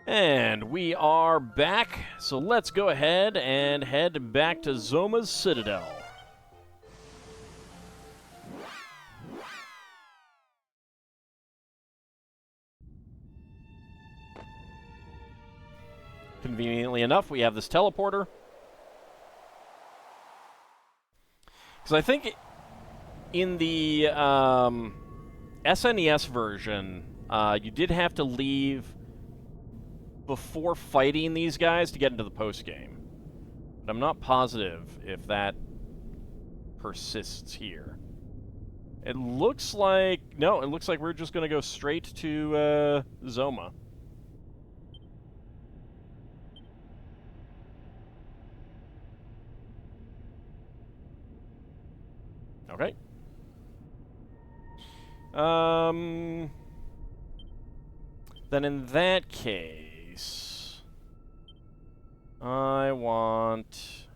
And we are back, so let's go ahead and head back to Zoma's Citadel. Conveniently enough, we have this teleporter. Because I think in the SNES version, you did have to leave before fighting these guys to get into the post-game. But I'm not positive if that persists here. It looks like... No, it looks like we're just going to go straight to Zoma. Okay. Then in that case... I want...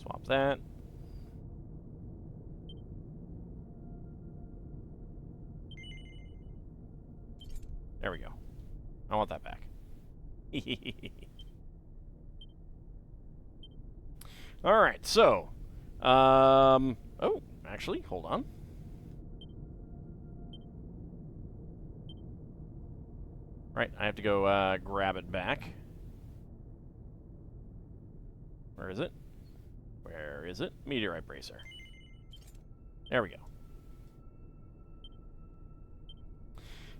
Swap that. There we go. I want that back. Alright, so... oh, actually, hold on. Right, I have to go grab it back. Where is it? Where is it? Meteorite Bracer. There we go.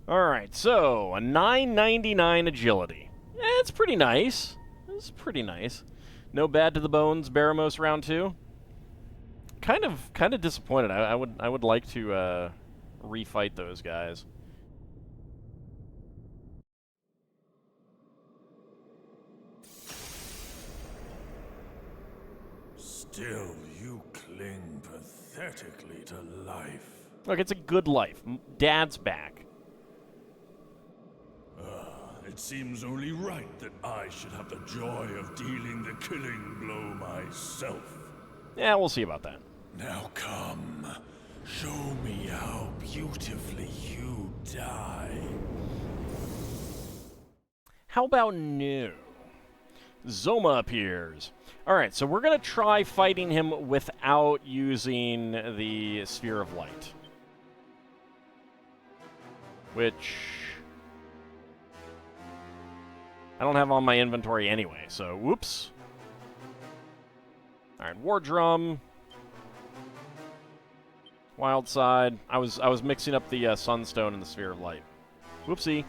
Alright, so a 999 agility. It's pretty nice. It's pretty nice. No bad to the bones, Baramos round 2. Kind of disappointed. I would like to refight those guys. Still, you cling pathetically to life. Look, it's a good life. Dad's back. It seems only right that I should have the joy of dealing the killing blow myself. Yeah, we'll see about that. Now come, show me how beautifully you die. How about no? Zoma appears. Alright, so we're going to try fighting him without using the Sphere of Light. Which... I don't have on my inventory anyway, so whoops. Alright, War Drum. Wild Side. I was mixing up the Sunstone and the Sphere of Light. Whoopsie.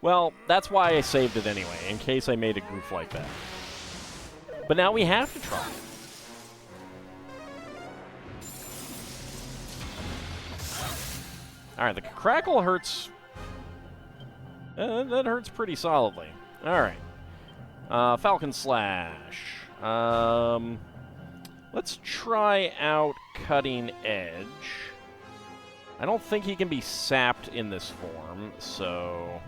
Well, that's why I saved it anyway, in case I made a goof like that. But now we have to try. Alright, the Crackle hurts... that hurts pretty solidly. Alright. Falcon Slash. Let's try out Cutting Edge. I don't think he can be sapped in this form, so...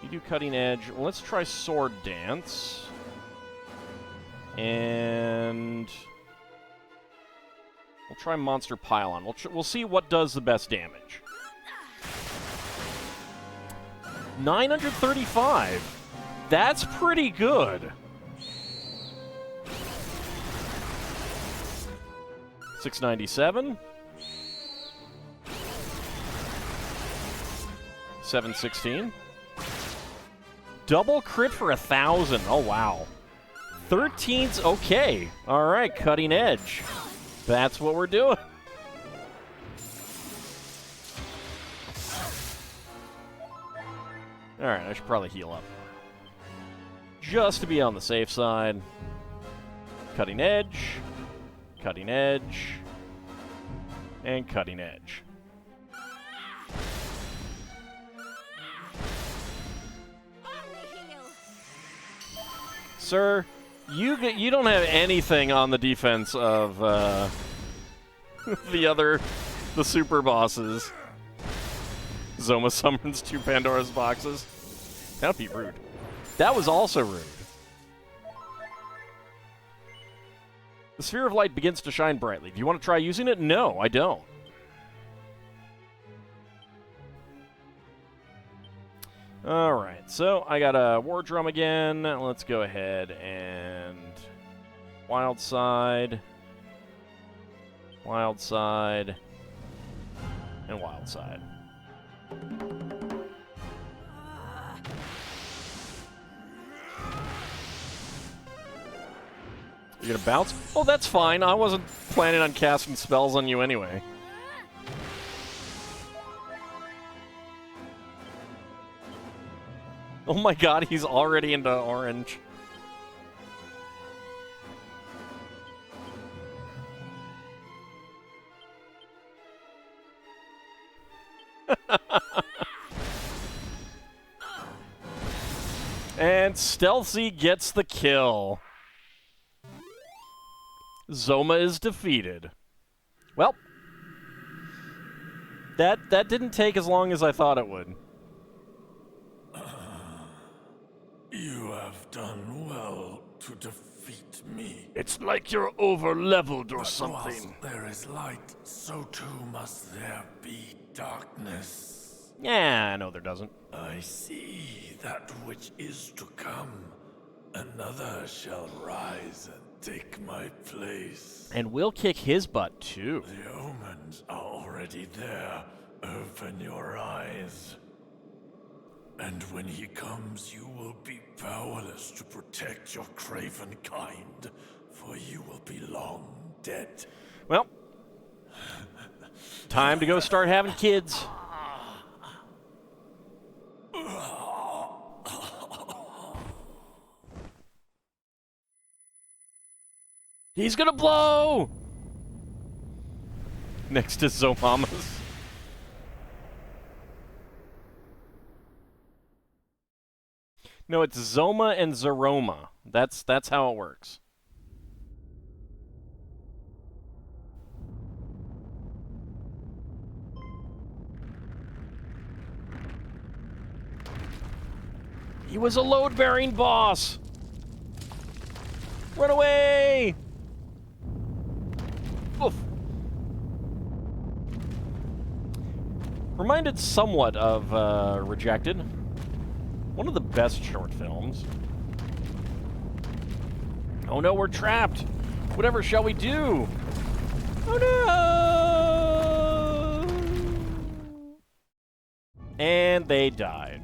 You do Cutting Edge. Well, let's try Sword Dance. And... we'll try Monster Pylon. We'll see what does the best damage. 935. That's pretty good. 697. 716. Double crit for 1,000. Oh, wow. 13's okay. All right, Cutting Edge. That's what we're doing. All right, I should probably heal up. Just to be on the safe side. Cutting Edge. Cutting Edge. And Cutting Edge. Sir, you don't have anything on the defense of the super bosses. Zoma summons 2 Pandora's boxes. That would be rude. That was also rude. The sphere of light begins to shine brightly. Do you want to try using it? No, I don't. Alright, so I got a war drum again. Let's go ahead and... Wild side. Wild side. And wild side. You're gonna bounce? Oh, that's fine. I wasn't planning on casting spells on you anyway. Oh my god, he's already into orange. And Stealthy gets the kill. Zoma is defeated. Well, that didn't take as long as I thought it would. You have done well to defeat me. It's like you're over-leveled or But something. whilst there is light, so too must there be darkness. Yeah, I know there doesn't. I see that which is to come. Another shall rise and take my place. And we'll kick his butt, too. The omens are already there. Open your eyes. And when he comes, you will be powerless to protect your craven kind, for you will be long dead. Well, time to go start having kids. He's gonna blow! Next to Zomamas. No, it's Zoma and Zeroma. That's how it works. He was a load-bearing boss! Run away! Oof. Reminded somewhat of Rejected. One of the best short films. Oh no, we're trapped! Whatever shall we do? Oh no! And they died.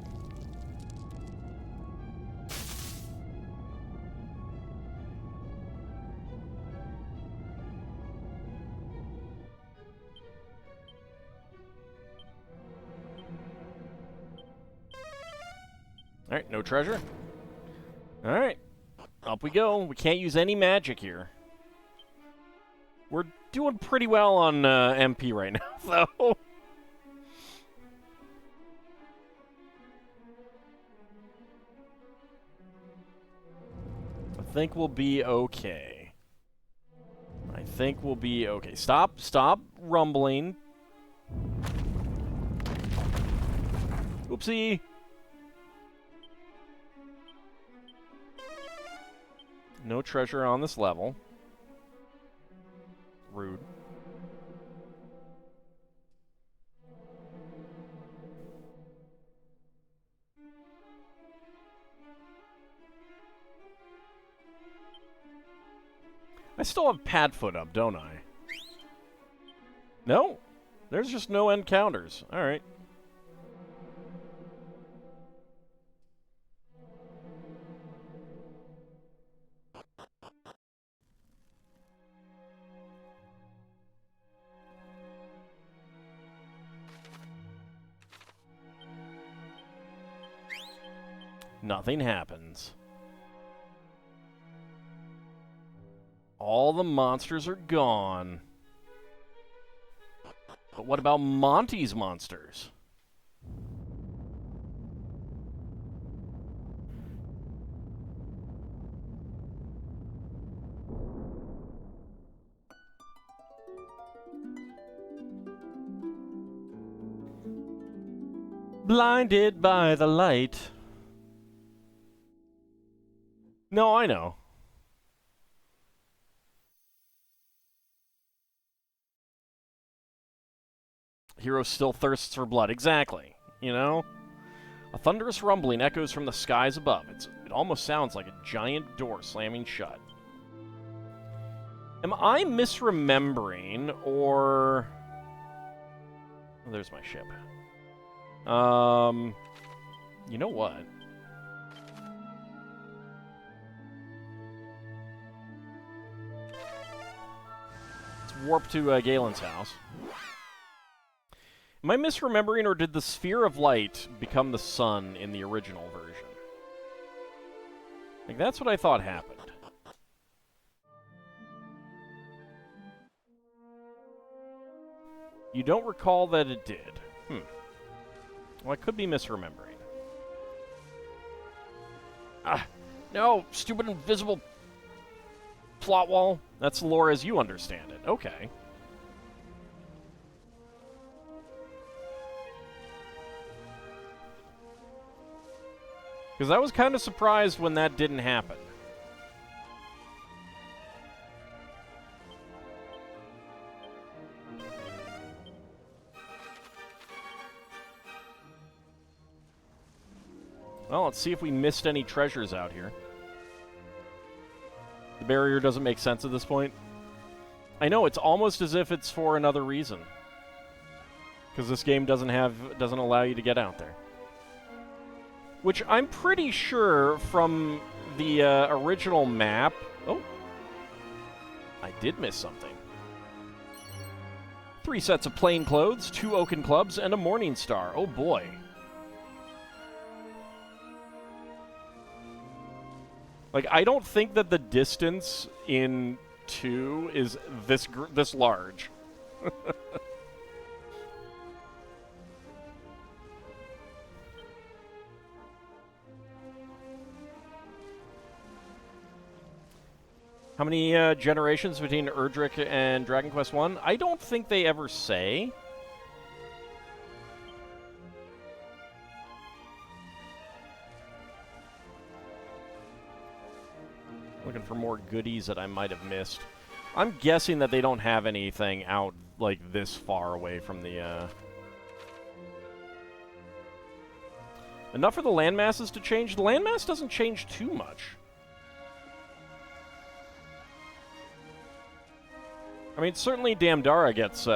Alright, no treasure. Alright, up we go. We can't use any magic here. We're doing pretty well on MP right now, though. I think we'll be okay. I think we'll be okay. Stop rumbling. Oopsie. No treasure on this level. Rude. I still have Padfoot up, don't I? No? There's just no encounters. Alright. Nothing happens. All the monsters are gone. But what about Monty's monsters? Blinded by the light. No, I know. Hero still thirsts for blood. Exactly. You know? A thunderous rumbling echoes from the skies above. It almost sounds like a giant door slamming shut. Am I misremembering, or... Oh, there's my ship. You know what? Let's warp to Galen's house. Am I misremembering, or did the sphere of light become the sun in the original version? Like, that's what I thought happened. You don't recall that it did. Well, I could be misremembering. Ah, no, stupid invisible plot wall. That's the lore as you understand it. Okay. Because I was kind of surprised when that didn't happen. Well, let's see if we missed any treasures out here. The barrier doesn't make sense at this point. I know, it's almost as if it's for another reason. Because this game doesn't allow you to get out there. Which I'm pretty sure from the original map... Oh. I did miss something. 3 sets of plain clothes, 2 oaken clubs, and a morning star. Oh boy. Like, I don't think that the distance in 2 is this large. How many generations between Erdrick and Dragon Quest 1? I don't think they ever say. Looking for more goodies that I might have missed. I'm guessing that they don't have anything out, like, this far away from the, Enough for the landmasses to change? The landmass doesn't change too much. I mean, certainly Damdara gets,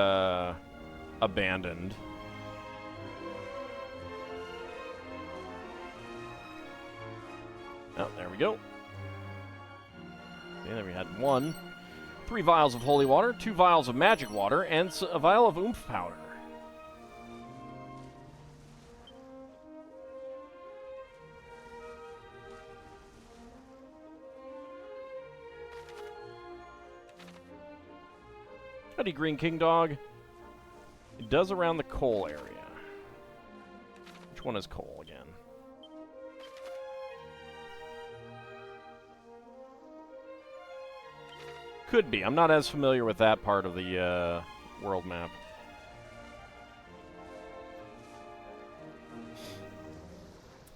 abandoned. Oh, there we go. And then we had 1. 3 vials of holy water, 2 vials of magic water, and a vial of oomph powder. Howdy, Green King Dog. It does around the coal area. Which one is coal again? Could be. I'm not as familiar with that part of the world map.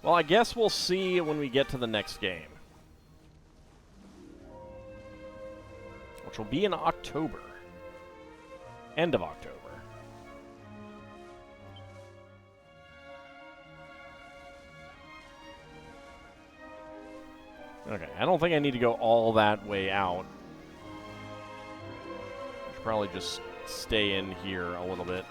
Well, I guess we'll see when we get to the next game. Which will be in October. End of October. Okay, I don't think I need to go all that way out. I should probably just stay in here a little bit.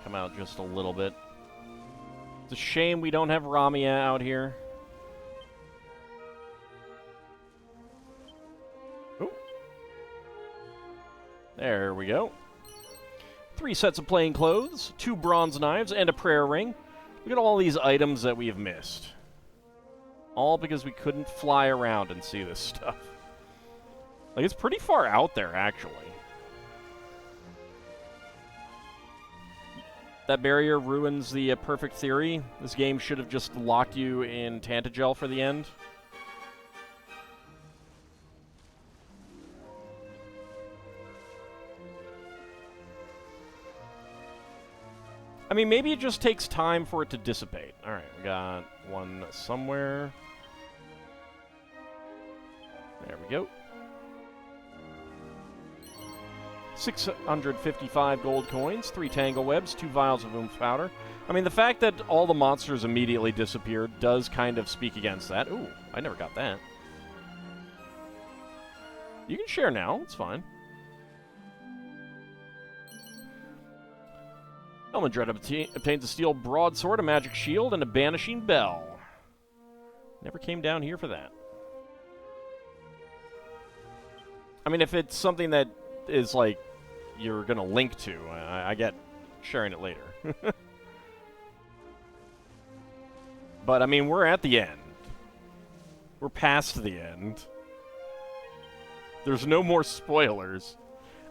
Come out just a little bit. It's a shame we don't have Ramia out here. Ooh. There we go. 3 sets of plain clothes, 2 bronze knives, and a prayer ring. Look at all these items that we have missed. All because we couldn't fly around and see this stuff. Like, it's pretty far out there, actually. That barrier ruins the perfect theory. This game should have just locked you in Tantagel for the end. I mean, maybe it just takes time for it to dissipate. Alright, we got one somewhere. we go. 655 gold coins, 3 tangle webs, 2 vials of oomph powder. I mean, the fact that all the monsters immediately disappeared does kind of speak against that. Ooh, I never got that. You can share now, it's fine. Elmandred obtains a steel broadsword, a magic shield, and a banishing bell. Never came down here for that. I mean, if it's something that is like you're gonna link to, I get sharing it later. But I mean, we're at the end. We're past the end. There's no more spoilers.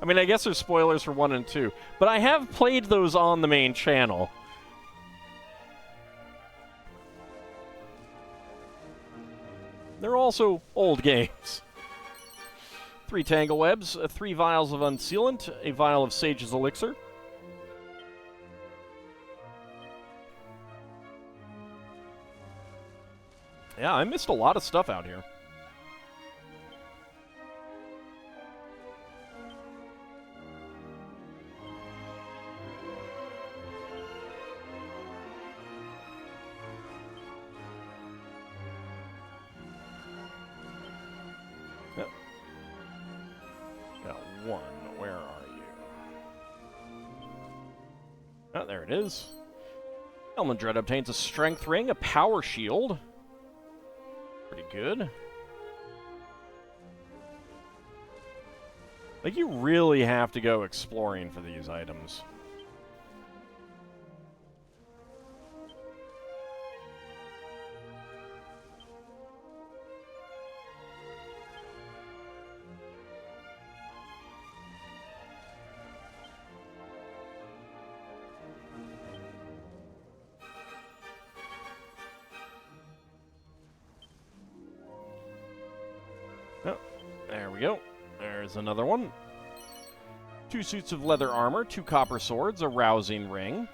I mean, I guess there's spoilers for 1 and 2, but I have played those on the main channel. They're also old games. 3 tangle webs, 3 vials of unsealant, a vial of Sage's elixir. Yeah, I missed a lot of stuff out here. Yep. Got 1. Where are you? Oh, there it is. Elmandred obtains a strength ring, a power shield. Pretty good. Like, you really have to go exploring for these items. Oh, there we go. There's another one. 2 suits of leather armor, 2 copper swords, a rousing ring.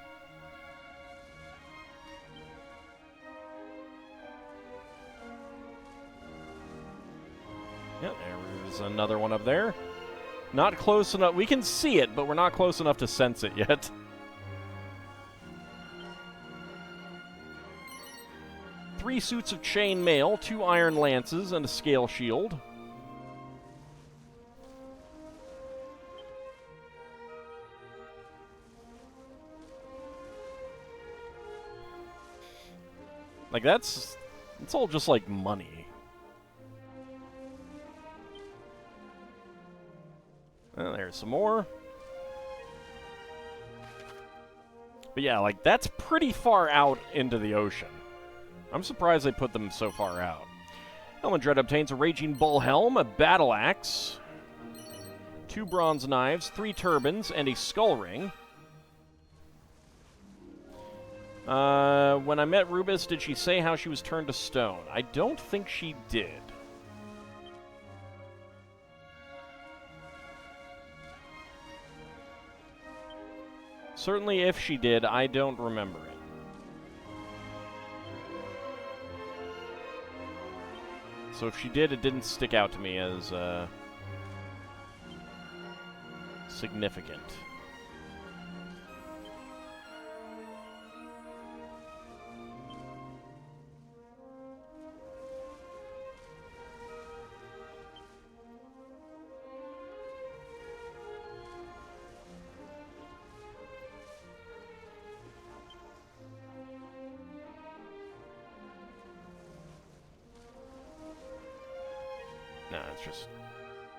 Yep, there's another one up there. Not close enough. We can see it, but we're not close enough to sense it yet. Three suits of chain mail, 2 iron lances, and a scale shield. Like, it's all just like money. Oh, there's some more. But yeah, like, that's pretty far out into the ocean. I'm surprised they put them so far out. Elmandred obtains a Raging Bull helm, a battle axe, 2 bronze knives, 3 turbans, and a skull ring. When I met Rubus, did she say how she was turned to stone? I don't think she did. Certainly if she did, I don't remember it. So if she did, it didn't stick out to me as significant. No, it's just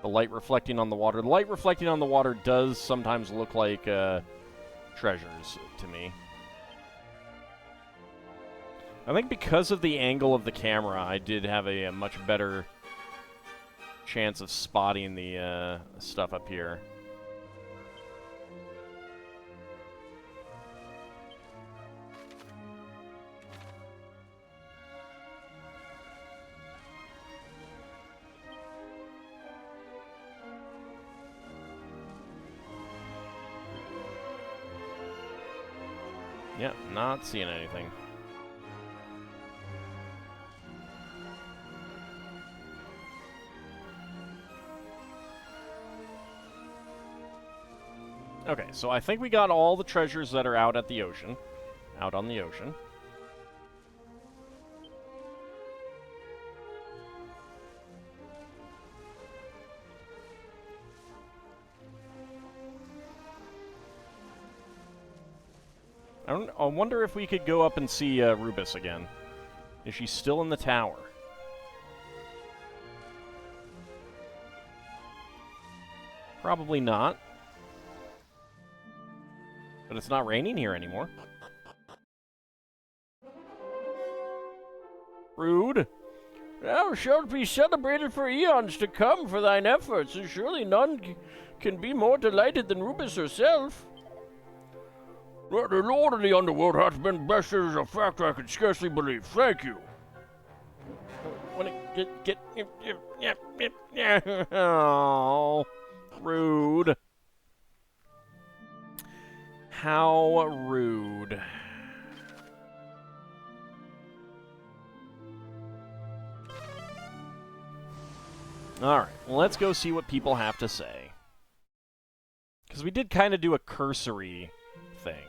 the light reflecting on the water. The light reflecting on the water does sometimes look like treasures to me. I think because of the angle of the camera, I did have a much better chance of spotting the stuff up here. Yep, not seeing anything. Okay, so I think we got all the treasures that are out at the ocean. Out on the ocean. I wonder if we could go up and see Rubus again. Is she still in the tower? Probably not. But it's not raining here anymore. Rude. Thou shalt be celebrated for eons to come for thine efforts, and surely none can be more delighted than Rubus herself. The Lord of the Underworld hath been bested as a fact I can scarcely believe. Thank you. Oh, rude. How rude. Alright, well, let's go see what people have to say. Because we did kind of do a cursory thing.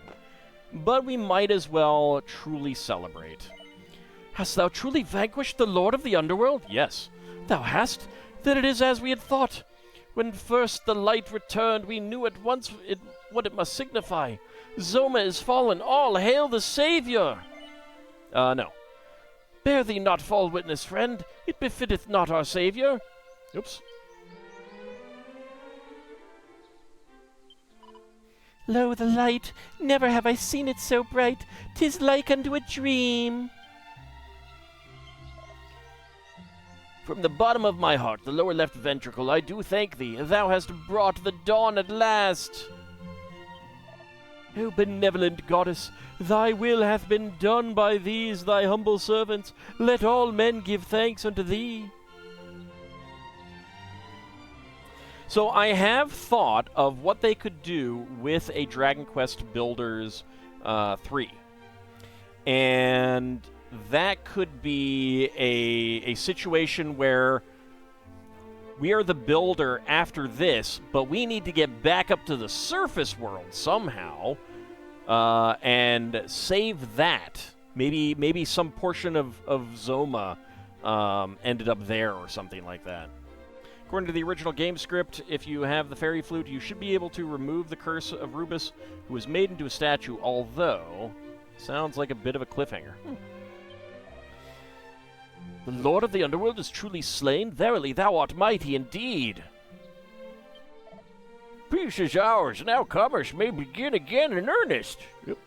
But we might as well truly celebrate. Hast thou truly vanquished the Lord of the Underworld? Yes. Thou hast? Then it is as we had thought. When first the light returned, we knew at once what it must signify. Zoma is fallen. All hail the Savior! No. Bear thee not fall witness, friend. It befitteth not our Savior. Oops. Lo, the light! Never have I seen it so bright. 'Tis like unto a dream. From the bottom of my heart, the lower left ventricle, I do thank thee. Thou hast brought the dawn at last. O benevolent goddess, thy will hath been done by these thy humble servants. Let all men give thanks unto thee. So I have thought of what they could do with a Dragon Quest Builders 3. And that could be a situation where we are the builder after this, but we need to get back up to the surface world somehow and save that. Maybe some portion of Zoma ended up there or something like that. According to the original game script, if you have the fairy flute, you should be able to remove the curse of Rubus, who was made into a statue, although sounds like a bit of a cliffhanger. The Lord of the Underworld is truly slain? Verily, thou art mighty indeed. Peace is ours, now commerce may begin again in earnest. Yep.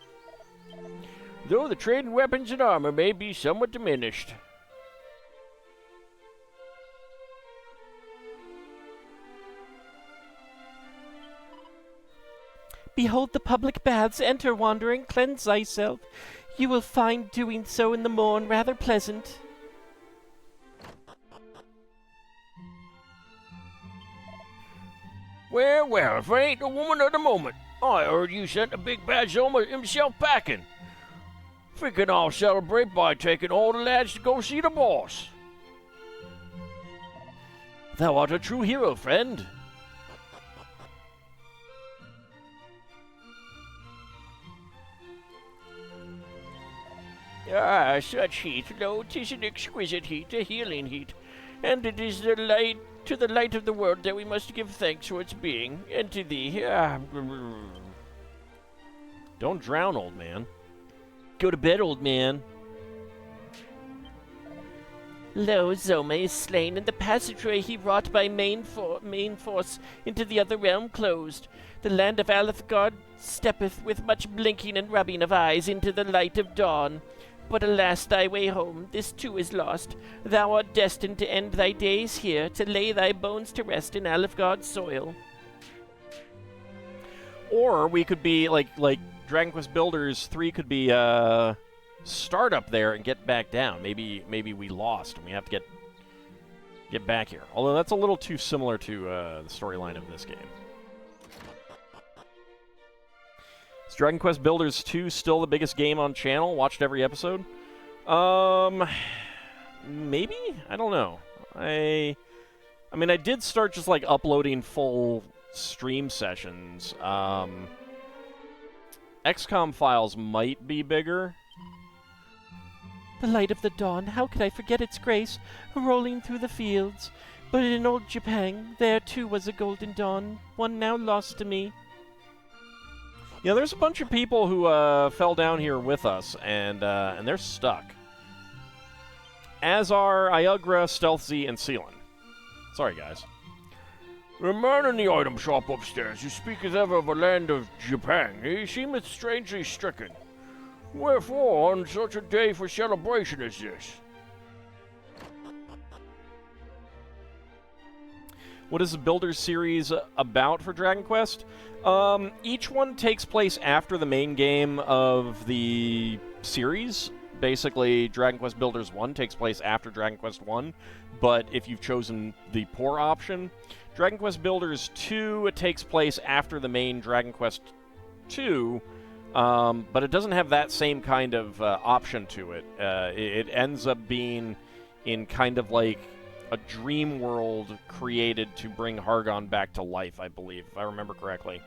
Though the trade in weapons and armor may be somewhat diminished. Behold the public baths, enter wandering, cleanse thyself. You will find doing so in the morn rather pleasant. Well, well, if I ain't the woman of the moment. I heard you sent the big bad Zoma himself packing. Thinking I'll celebrate by taking all the lads to go see the boss. Thou art a true hero, friend. Ah, such heat, lo, 'tis an exquisite heat, a healing heat, and it is the light to the light of the world that we must give thanks for its being, and to thee. Don't drown, old man. Go to bed, old man. Lo, Zoma is slain, and the passageway he wrought by main force into the other realm closed. The land of Alethgard steppeth with much blinking and rubbing of eyes into the light of dawn. But alas, thy way home, this too is lost. Thou art destined to end thy days here, to lay thy bones to rest in Alethgard's soil. Or we could be, like Dragon Quest Builders 3 could be, start up there and get back down. Maybe we lost and we have to get back here. Although that's a little too similar to the storyline of this game. Is Dragon Quest Builders 2 still the biggest game on channel? Watched every episode? Maybe? I don't know. I mean, I did start just, like, uploading full stream sessions. XCOM files might be bigger. The light of the dawn, how could I forget its grace, rolling through the fields? But in old Japan, there too was a golden dawn, one now lost to me. Yeah, there's a bunch of people who fell down here with us, and they're stuck. As are Iugra, Stealthy, and Seelan. Sorry, guys. The man in the item shop upstairs, who speaketh ever of a land of Japan, he seemeth strangely stricken. Wherefore, on such a day for celebration as this? What is the Builders series about for Dragon Quest? Each one takes place after the main game of the series. Basically, Dragon Quest Builders 1 takes place after Dragon Quest 1, but if you've chosen the poor option. Dragon Quest Builders 2, it takes place after the main Dragon Quest 2, but it doesn't have that same kind of option to it. It ends up being in kind of like a dream world created to bring Hargon back to life, I believe, if I remember correctly.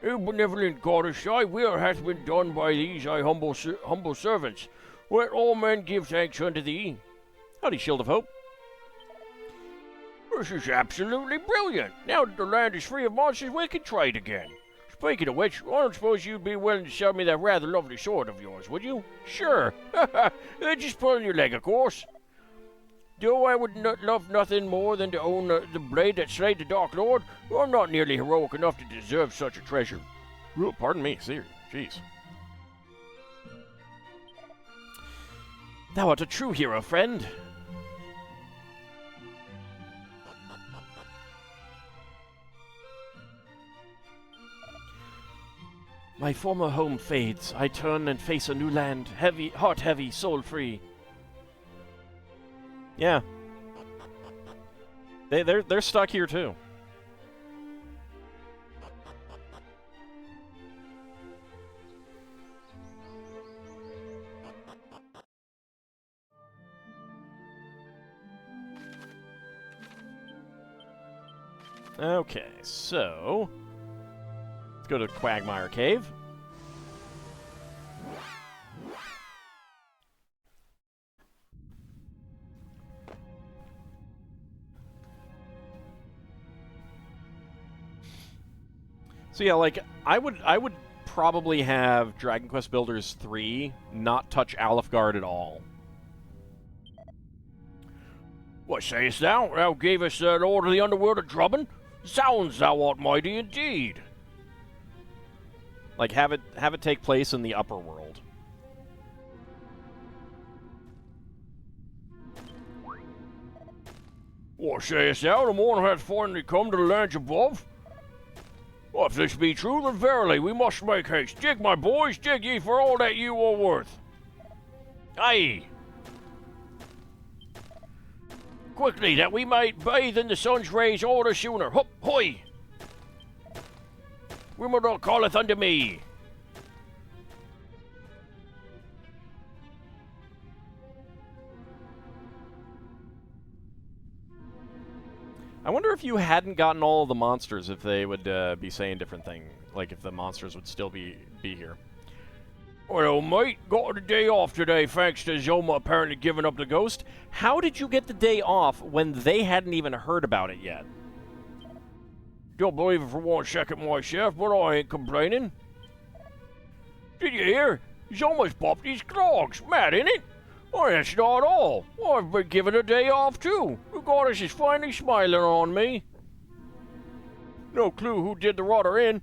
O benevolent goddess, thy will hath been done by these thy humble servants. Let all men give thanks unto thee. Howdy, Shield of Hope. This is absolutely brilliant. Now that the land is free of monsters, we can trade again. Speaking of which, I don't suppose you'd be willing to sell me that rather lovely sword of yours, would you? Sure. Just pull on your leg, of course. Though I would love nothing more than to own the blade that slayed the Dark Lord, I'm not nearly heroic enough to deserve such a treasure. Ooh, pardon me, sir. Jeez. Thou art a true hero, friend. My former home fades. I turn and face a new land, heavy, heart heavy, soul free. Yeah. They're stuck here too. Okay, so let's go to Quagmire Cave. So yeah, like I would probably have Dragon Quest Builders 3 not touch Alefgard at all. What sayest thou? Thou gavest the Lord of the Underworld a drubbing? Zounds, thou art mighty indeed. Like have it take place in the upper world. What sayest thou? The morn hath finally come to the lands above? Well, if this be true, then verily we must make haste. Dig, my boys, dig ye for all that you are worth. Aye. Quickly, that we might bathe in the sun's rays all the sooner. Hup, hoy! Wimbledon calleth unto me. I wonder if you hadn't gotten all of the monsters, if they would be saying different things. Like if the monsters would still be here. Well, mate, got a day off today thanks to Zoma apparently giving up the ghost. How did you get the day off when they hadn't even heard about it yet? Don't believe it for 1 second myself, but I ain't complaining. Did you hear? Zoma's popped his clogs. Mad, ain't it? Oh, that's not all. I've been given a day off, too. The goddess is finally smiling on me. No clue who did the rotter in,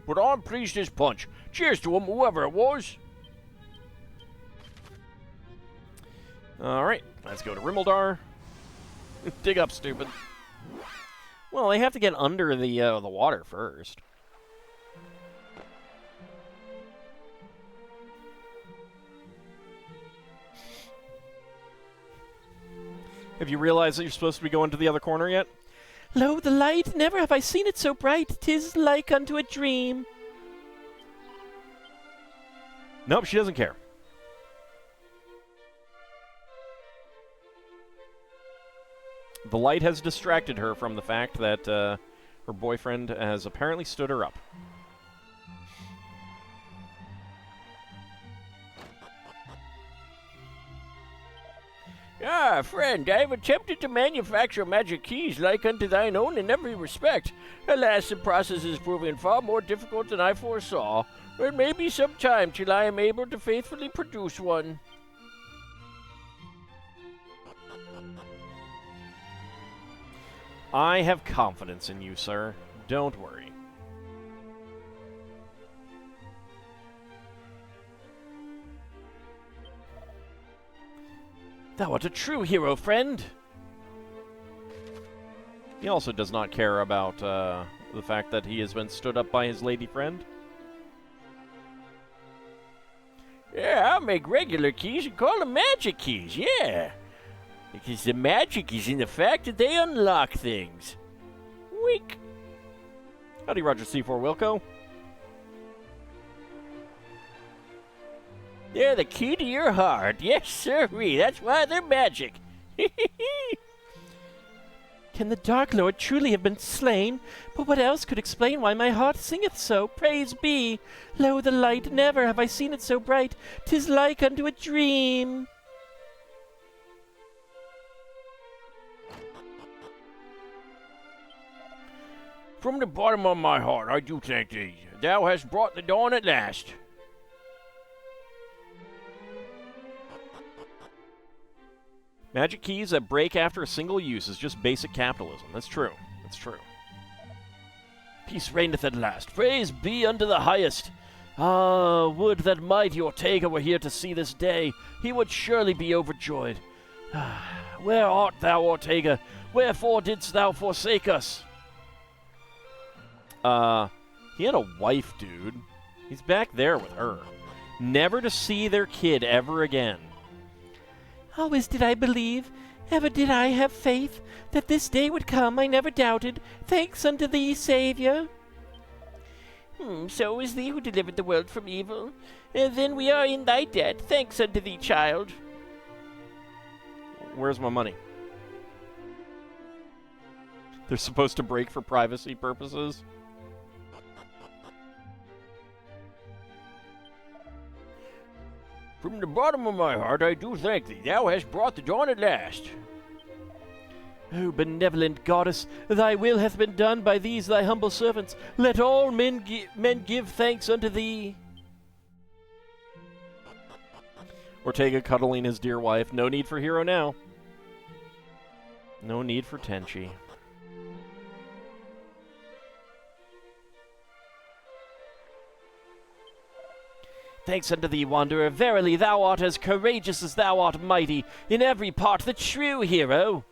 but I'm pleased as punch. Cheers to him, whoever it was. Alright, let's go to Rimmildar. Dig up, stupid. Well, they have to get under the water first. Have you realized that you're supposed to be going to the other corner yet? Lo, the light! Never have I seen it so bright. 'Tis like unto a dream. Nope, she doesn't care. The light has distracted her from the fact that her boyfriend has apparently stood her up. Ah, friend, I have attempted to manufacture magic keys like unto thine own in every respect. Alas, the process is proving far more difficult than I foresaw. It may be some time till I am able to faithfully produce one. I have confidence in you, sir. Don't worry. Thou art a true hero, friend. He also does not care about the fact that he has been stood up by his lady friend. Yeah, I'll make regular keys and call them magic keys, yeah. Because the magic is in the fact that they unlock things. Wink. Howdy, Roger C4 Wilco. They're the key to your heart. Yes, sirree. That's why they're magic. Can the Dark Lord truly have been slain? But what else could explain why my heart singeth so? Praise be! Lo, the light, never have I seen it so bright. 'Tis like unto a dream. From the bottom of my heart, I do thank thee. Thou hast brought the dawn at last. Magic keys that break after a single use is just basic capitalism. That's true. That's true. Peace reigneth at last. Praise be unto the highest. Ah, would that mighty Ortega were here to see this day. He would surely be overjoyed. Where art thou, Ortega? Wherefore didst thou forsake us? He had a wife, dude. He's back there with her. Never to see their kid ever again. Always did I believe, ever did I have faith, that this day would come. I never doubted. Thanks unto thee, Savior. So it was thee who delivered the world from evil. Then we are in thy debt. Thanks unto thee, child. Where's my money? They're supposed to break for privacy purposes. From the bottom of my heart, I do thank thee. Thou hast brought the dawn at last. O benevolent goddess, thy will hath been done by these thy humble servants. Let all men give thanks unto thee. Ortega cuddling his dear wife. No need for hero now. No need for Tenchi. Thanks unto thee, wanderer. Verily, thou art as courageous as thou art mighty. In every part the true hero.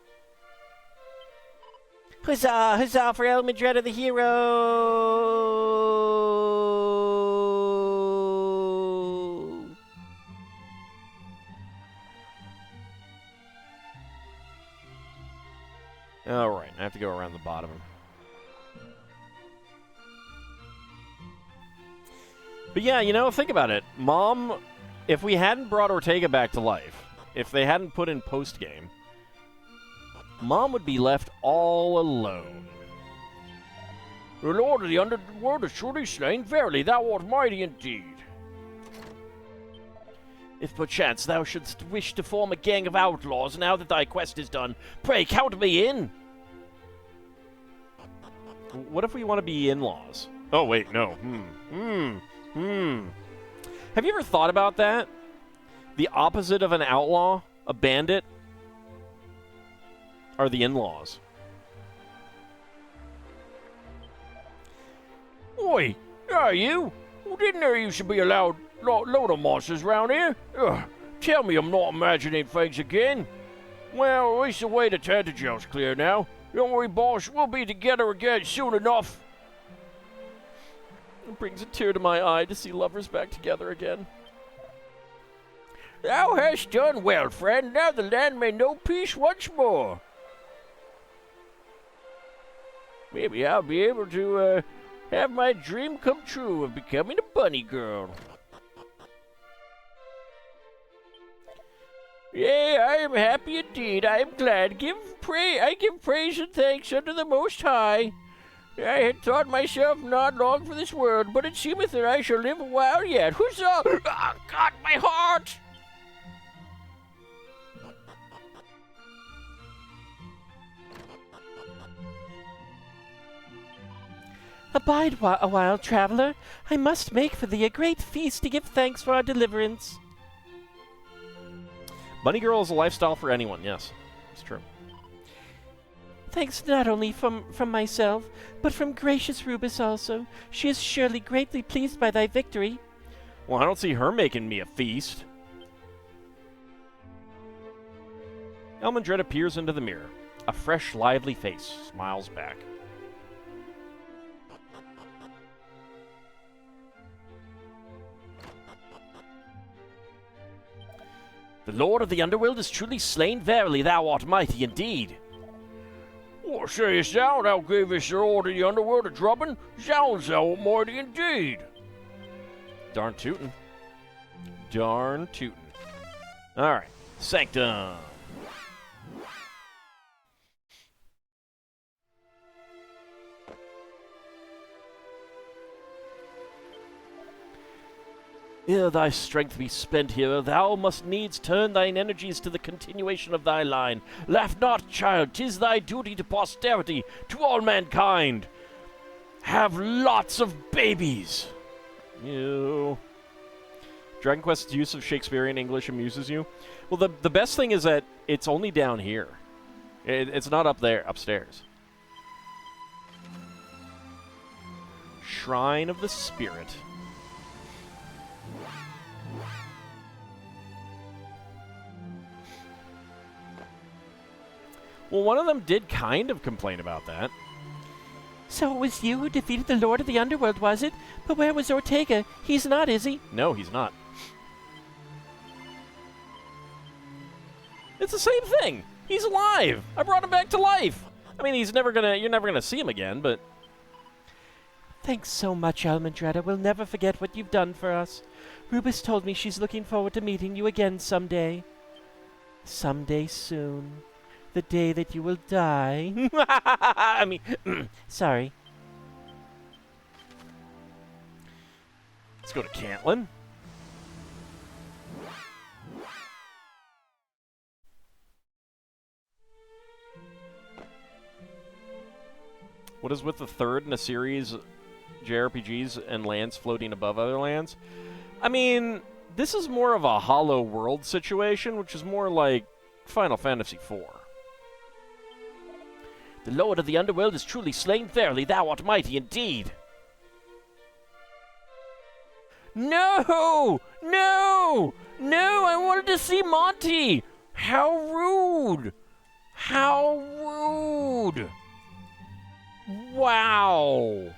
Huzzah, huzzah for El Madretta the hero! Alright, I have to go around the bottom. But yeah, you know, think about it. Mom, if we hadn't brought Ortega back to life, if they hadn't put in post-game, Mom would be left all alone. The Lord of the Underworld is truly slain. Verily, thou art mighty indeed. If perchance thou shouldst wish to form a gang of outlaws now that thy quest is done, pray count me in. What if we want to be in-laws? Oh, wait, no. Have you ever thought about that? The opposite of an outlaw, a bandit, are the in-laws. Oi, are you? Well, didn't there used to be a load of monsters around here? Ugh, tell me I'm not imagining things again. Well, at least the way the Tentagel's clear now. Don't worry, boss, we'll be together again soon enough. It brings a tear to my eye to see lovers back together again. Thou hast done well, friend. Now the land may know peace once more. Maybe I'll be able to have my dream come true of becoming a bunny girl. Yea, I am happy indeed. I am glad. I give praise and thanks unto the Most High. I had thought myself not long for this world, but it seemeth that I shall live a while yet. Huzzah! Ah, God, my heart! Abide a while, traveler. I must make for thee a great feast to give thanks for our deliverance. Bunny Girl is a lifestyle for anyone, yes. It's true. Thanks not only from myself, but from gracious Rubus also. She is surely greatly pleased by thy victory. Well, I don't see her making me a feast. Elmondred appears into the mirror. A fresh, lively face smiles back. The Lord of the Underworld is truly slain. Verily, thou art mighty indeed. What sayest thou? Thou gavest the Lord of the Underworld a drubbing? Zounds, thou art mighty indeed. Darn tootin'. Darn tootin'. Alright. Sanctum. Ere thy strength be spent, hero, thou must needs turn thine energies to the continuation of thy line. Laugh not, child, 'tis thy duty to posterity, to all mankind. Have lots of babies. Ew. Dragon Quest's use of Shakespearean English amuses you? Well, the best thing is that it's only down here. It's not up there, upstairs. Shrine of the Spirit. Well, one of them did kind of complain about that. So it was you who defeated the Lord of the Underworld, was it? But where was Ortega? He's not, is he? No, he's not. It's the same thing. He's alive. I brought him back to life. I mean, you're never gonna see him again, but... Thanks so much, Almondretta. We'll never forget what you've done for us. Rubus told me she's looking forward to meeting you again someday. Someday soon. The day that you will die. I mean, sorry. Let's go to Cantlin. What is with the third in a series JRPGs and lands floating above other lands? I mean, this is more of a hollow world situation, which is more like Final Fantasy IV. The Lord of the Underworld is truly slain. Verily, thou art mighty indeed. No! No! No! I wanted to see Monty! How rude! How rude! Wow!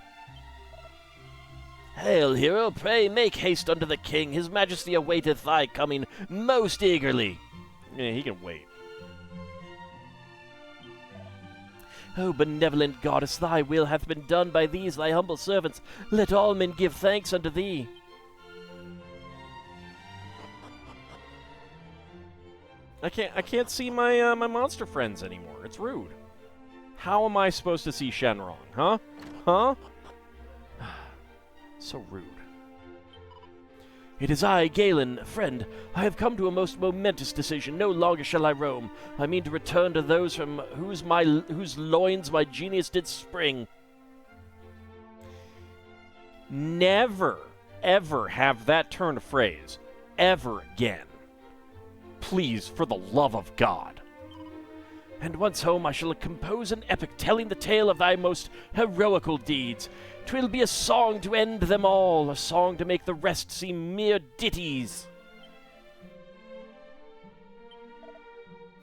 Hail, hero, pray make haste unto the king. His majesty awaiteth thy coming most eagerly. Yeah, he can wait. O benevolent goddess, thy will hath been done by these thy humble servants. Let all men give thanks unto thee. I can't see my my monster friends anymore. It's rude. How am I supposed to see Shenron? Huh? Huh? So rude. It is I, Galen, friend. I have come to a most momentous decision. No longer shall I roam. I mean to return to those from whose loins my genius did spring. Never, ever have that turn of phrase. Ever again. Please, for the love of God. And once home I shall compose an epic telling the tale of thy most heroical deeds. 'Twill be a song to end them all, a song to make the rest seem mere ditties.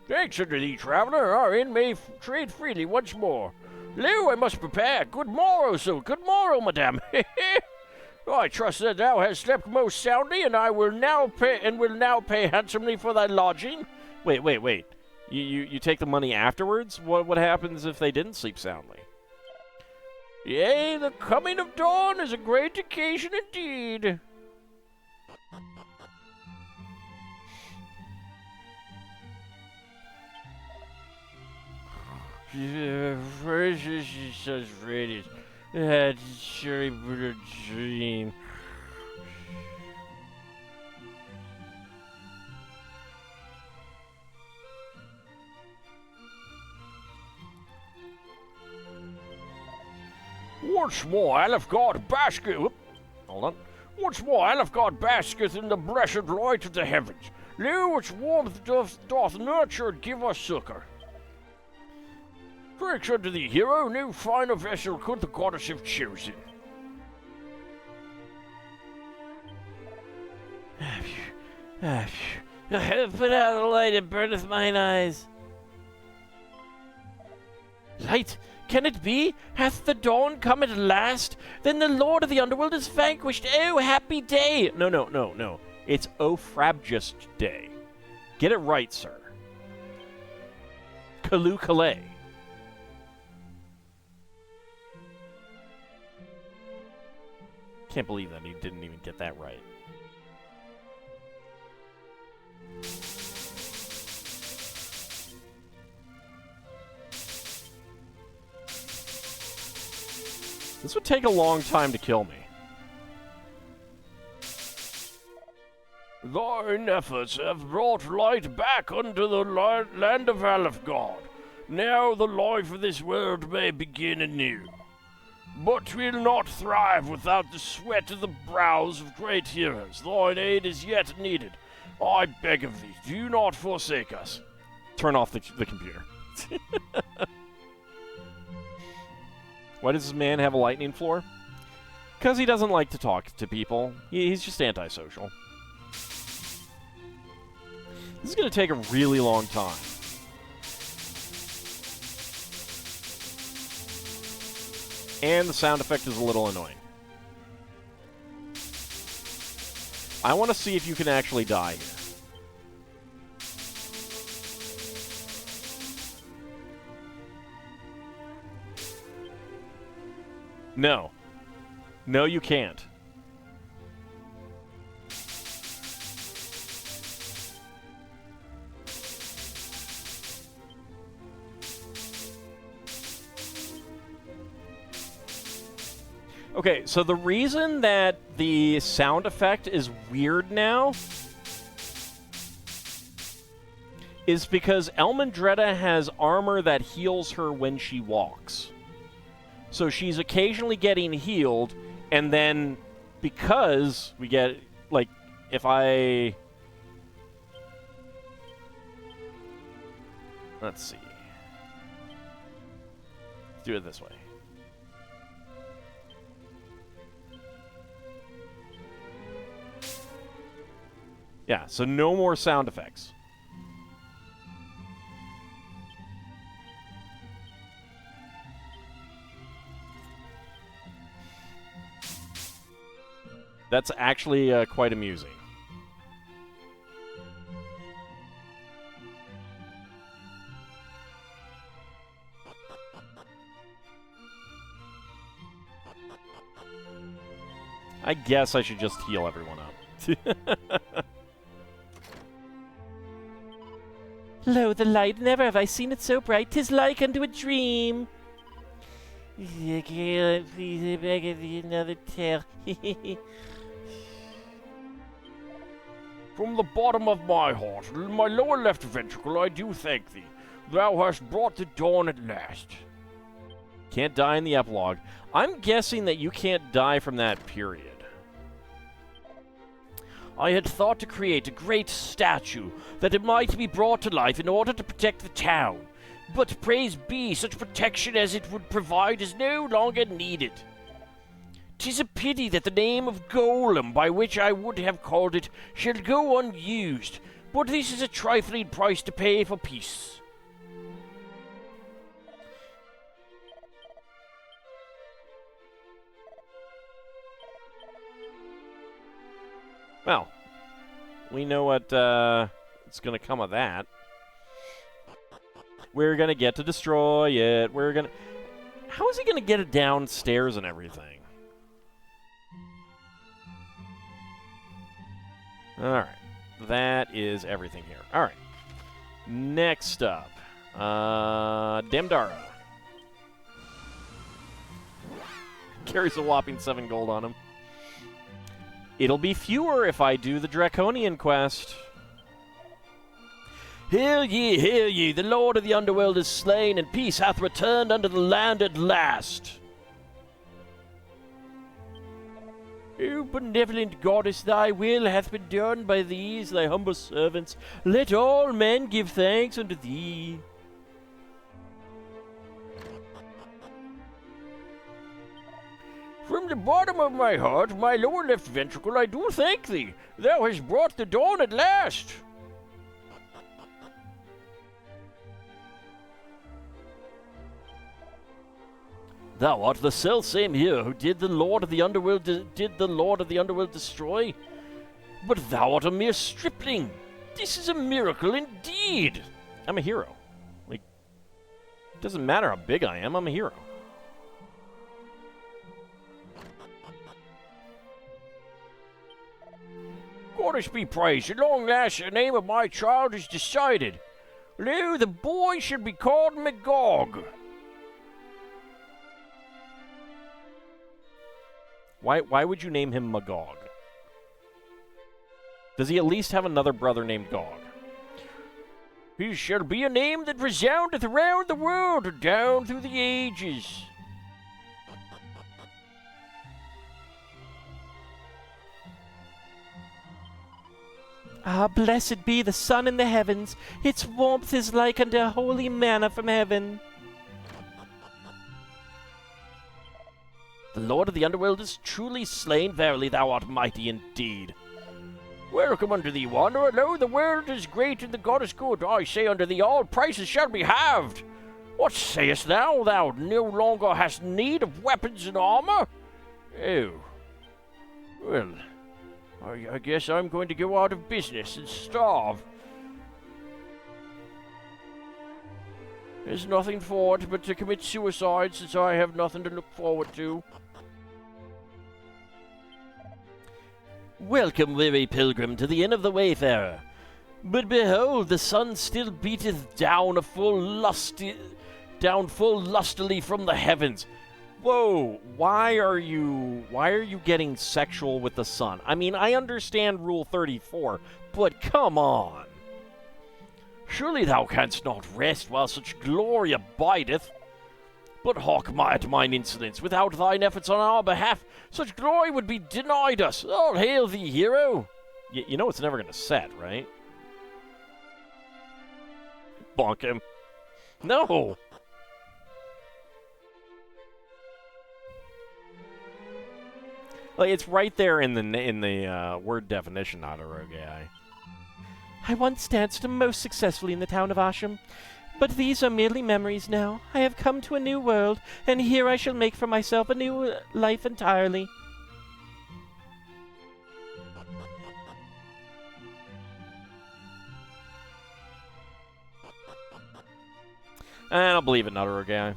Thanks unto thee, traveler, our inn may trade freely once more. Lo, I must prepare. Good morrow, so good morrow, madame. I trust that thou hast slept most soundly, and I will now pay handsomely for thy lodging. Wait. You take the money afterwards? What happens if they didn't sleep soundly? Yea, the coming of dawn is a great occasion indeed. Precious is such radius. Had cherry but a dream. Once more, Alfgard basketh. Hold on. Once more, Alfgard basketh in the blessed light of the heavens. Lo, its warmth doth nurture and give us succor. Thanks unto thee, hero, no finer vessel could the goddess have chosen. Put out the light, it burneth mine eyes. Light, can it be? Hath the dawn come at last? Then the lord of the underworld is vanquished. Oh, happy day! No. It's Ofrabjust Day. Get it right, sir. Kalu Kalay. Can't believe that he didn't even get that right. This would take a long time to kill me. Thine efforts have brought light back unto the land of Alfgard. Now the life of this world may begin anew. But we'll not thrive without the sweat of the brows of great heroes. Thine aid is yet needed. I beg of thee, do not forsake us. Turn off the computer. Why does this man have a lightning floor? Because he doesn't like to talk to people. He's just antisocial. This is going to take a really long time. And the sound effect is a little annoying. I want to see if you can actually die here. No. No, you can't. Okay, so the reason that the sound effect is weird now is because Elmandretta has armor that heals her when she walks. So she's occasionally getting healed, and then because we get, like, if I... Let's see. Let's do it this way. Yeah, so no more sound effects. That's actually quite amusing. I guess I should just heal everyone up. Lo, the light, never have I seen it so bright. 'Tis like unto a dream. Please, I beg of thee, another tale. From the bottom of my heart, my lower left ventricle, I do thank thee. Thou hast brought the dawn at last. Can't die in the epilogue. I'm guessing that you can't die from that period. I had thought to create a great statue, that it might be brought to life in order to protect the town. But praise be, such protection as it would provide is no longer needed. 'Tis a pity that the name of Golem, by which I would have called it, shall go unused, but this is a trifling price to pay for peace. Well, we know what it's going to come of that. We're going to get to destroy it. We're going to... How is he going to get it downstairs and everything? All right. That is everything here. All right. Next up. Damdara. Carries a whopping 7 gold on him. It'll be fewer if I do the Draconian quest. Hail ye, the Lord of the Underworld is slain, and peace hath returned unto the land at last. O benevolent goddess, thy will hath been done by these, thy humble servants. Let all men give thanks unto thee. From the bottom of my heart, my lower left ventricle, I do thank thee. Thou hast brought the dawn at last. Thou art the selfsame here who did the Lord of the Underworld destroy? But thou art a mere stripling. This is a miracle indeed. I'm a hero. Like, it doesn't matter how big I am, I'm a hero. Goddess be praised, at long last the name of my child is decided. Lo, the boy should be called Magog. Why would you name him Magog? Does he at least have another brother named Gog? He shall be a name that resoundeth around the world, down through the ages. Ah, blessed be the sun in the heavens. Its warmth is like unto holy manna from heaven. The Lord of the Underworld is truly slain. Verily, thou art mighty indeed. Welcome unto thee, wanderer. Lo, the world is great and the goddess good. I say unto thee, all prices shall be halved. What sayest thou? Thou no longer hast need of weapons and armor? Oh. Well, I guess I'm going to go out of business and starve. There's nothing for it but to commit suicide, since I have nothing to look forward to. Welcome, weary pilgrim, to the inn of the wayfarer. But behold, the sun still beateth down full lustily from the heavens. Whoa, why are you getting sexual with the sun? I mean, I understand Rule 34, but come on. Surely thou canst not rest while such glory abideth. But hark at mine insolence. Without thine efforts on our behalf, such glory would be denied us. All hail thee, hero. You know it's never going to set, right? Bonk him. No. Like, it's right there in the word definition, not a rogue AI. I once danced most successfully in the town of Asham, but these are merely memories now. I have come to a new world, and here I shall make for myself a new life entirely. I don't believe it, not a rogue AI.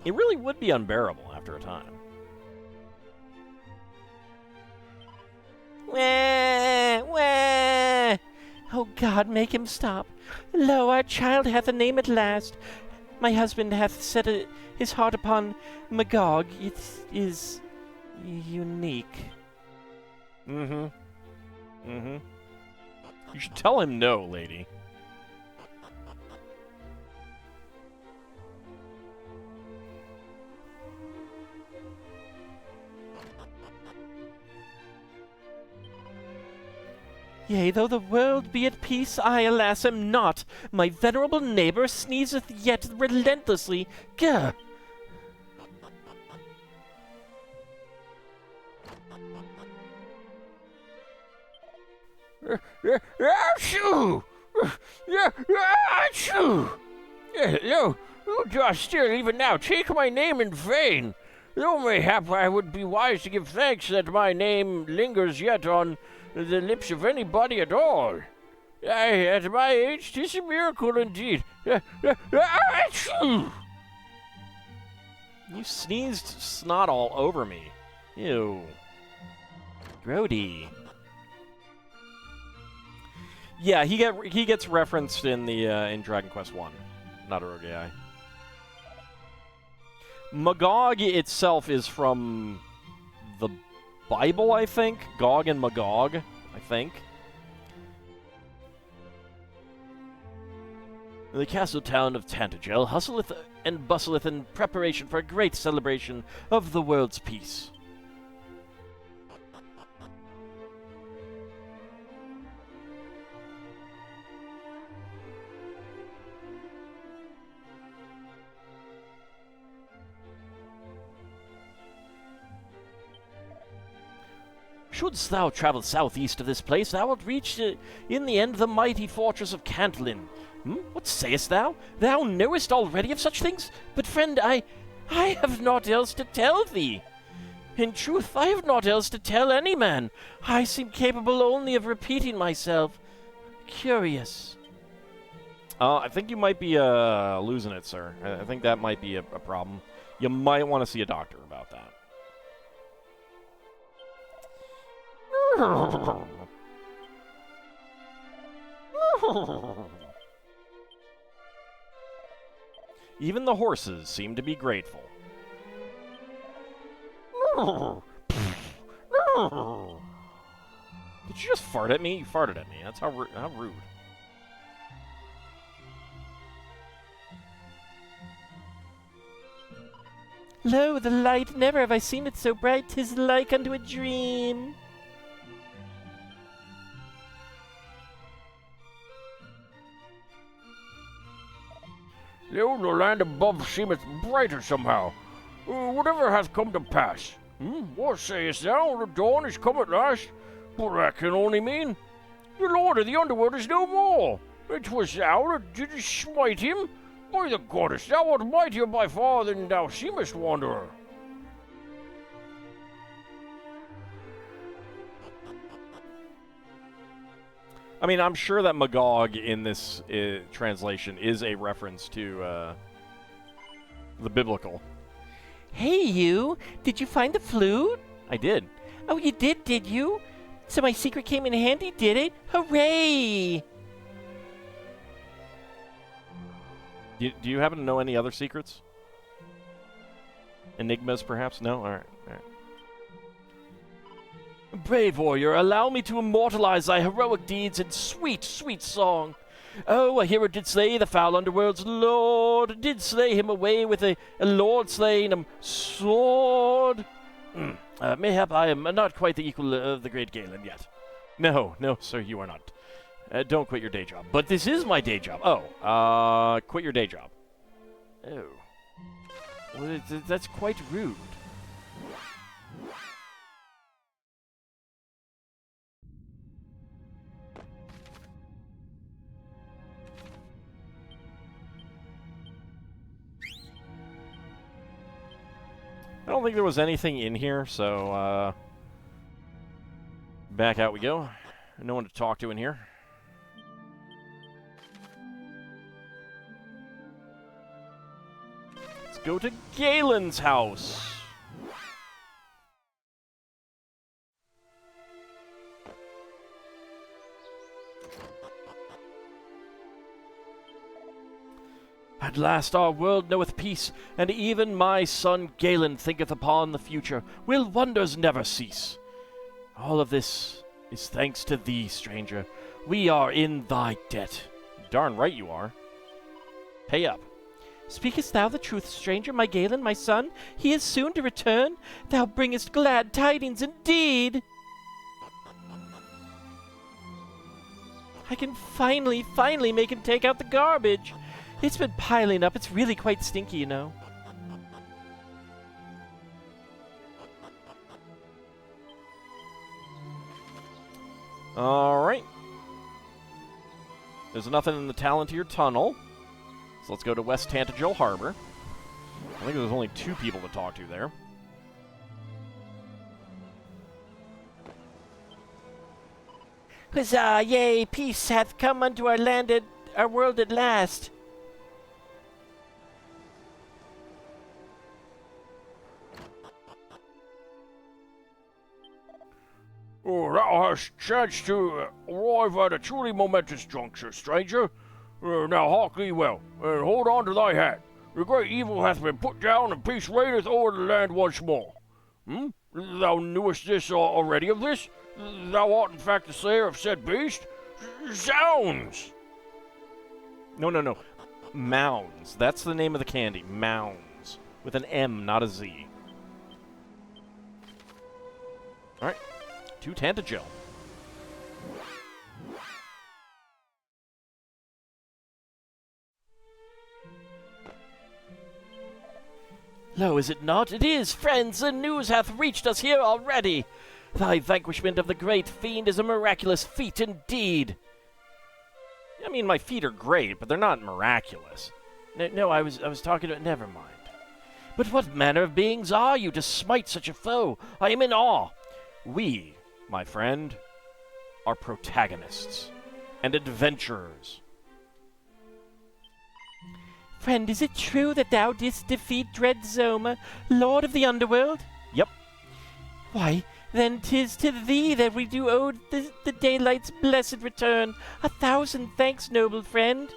It really would be unbearable after a time. Wah, wah. Oh God, make him stop. Lo, our child hath a name at last. My husband hath set his heart upon Magog. It is unique. Mm-hmm. Mm-hmm. You should tell him no, lady. Yea, though the world be at peace, I, alas, am not. My venerable neighbor sneezeth yet relentlessly. Gah! Achoo! Achoo! No, dost still even now take my name in vain. Though mayhap I would be wise to give thanks that my name lingers yet on the lips of anybody at all. Aye, at my age, 'tis a miracle indeed. Achoo! You sneezed snot all over me. Ew. Grody. Yeah, he gets referenced in the in Dragon Quest 1, not a rogue AI. Magog itself is from the Bible, I think. Gog and Magog, I think. The castle town of Tantagel hustleth and bustleth in preparation for a great celebration of the world's peace. Shouldst thou travel southeast of this place, thou wilt reach in the end the mighty fortress of Cantlin. What sayest thou? Thou knowest already of such things? But friend, I have naught else to tell thee. In truth, I have naught else to tell any man. I seem capable only of repeating myself. Curious. I think you might be losing it, sir. I think that might be a problem. You might want to see a doctor about that. Even the horses seem to be grateful. Did you just fart at me? You farted at me. That's how rude. Lo, the light! Never have I seen it so bright. 'Tis like unto a dream. The land above seemeth brighter somehow. Whatever hath come to pass? What sayest thou? The dawn is come at last. But that can only mean the lord of the underworld is no more. It was thou that didst smite him. By the goddess, thou art mightier by far than thou seemest, wanderer. I mean, I'm sure that Magog in this translation is a reference to the biblical. Hey, you! Did you find the flute? I did. Oh, you did you? So my secret came in handy, did it? Hooray! Do you happen to know any other secrets? Enigmas, perhaps? No? All right. Brave warrior, allow me to immortalize thy heroic deeds in sweet, sweet song. Oh, a hero did slay the foul underworld's lord, did slay him away with a lord-slaying sword. Mayhap I am not quite the equal of the great Galen yet. No, sir, you are not. Don't quit your day job. But this is my day job. Oh, quit your day job. Oh. Well, that's quite rude. I don't think there was anything in here, so back out we go. No one to talk to in here. Let's go to Galen's house. At last our world knoweth peace, and even my son Galen thinketh upon the future. Will wonders never cease? All of this is thanks to thee, stranger. We are in thy debt. Darn right you are. Pay up. Speakest thou the truth, stranger, my Galen, my son? He is soon to return. Thou bringest glad tidings indeed. I can finally make him take out the garbage. It's been piling up. It's really quite stinky, you know. All right. There's nothing in the Talantir Tunnel. So let's go to West Tantagel Harbor. I think there's only 2 people to talk to there. Huzzah! Yea! Peace hath come unto our land, our world at last. Oh, thou hast chanced to arrive at a truly momentous juncture, stranger. Now hark thee well, and hold on to thy hat. The great evil hath been put down, and peace reigneth o'er the land once more. Thou knewest this already of this? Thou art in fact the slayer of said beast? Zounds! No. Mounds. That's the name of the candy. Mounds. With an M, not a Z. Alright. 2 Tantagel. Lo, is it not? It is, friends, the news hath reached us here already. Thy vanquishment of the great fiend is a miraculous feat indeed. I mean, my feet are great, but they're not miraculous. No, I was talking to... Never mind. But what manner of beings are you to smite such a foe? I am in awe. We, my friend, are protagonists and adventurers. Friend, is it true that thou didst defeat dread Zoma, lord of the underworld? Yep. Why, then 'tis to thee that we do owe the daylight's blessed return. 1,000 thanks, noble friend.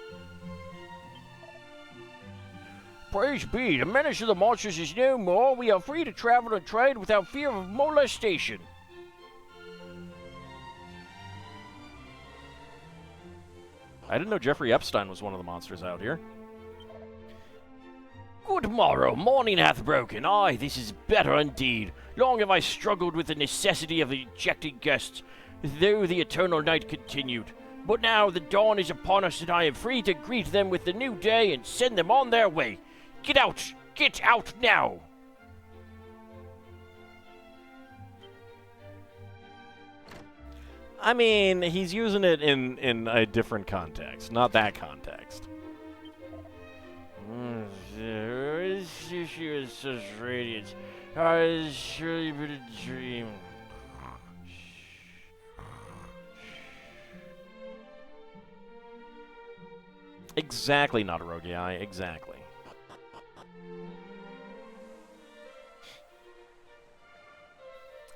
Praise be, the menace of the monsters is no more. We are free to travel and trade without fear of molestation. I didn't know Jeffrey Epstein was one of the monsters out here. Good morrow, morning hath broken. Aye, this is better indeed. Long have I struggled with the necessity of ejecting guests, though the eternal night continued. But now the dawn is upon us, and I am free to greet them with the new day and send them on their way. Get out! Get out now! I mean, he's using it in a different context, not that context. She was such radiance. It's surely been a dream. Exactly, not a rogue AI, exactly.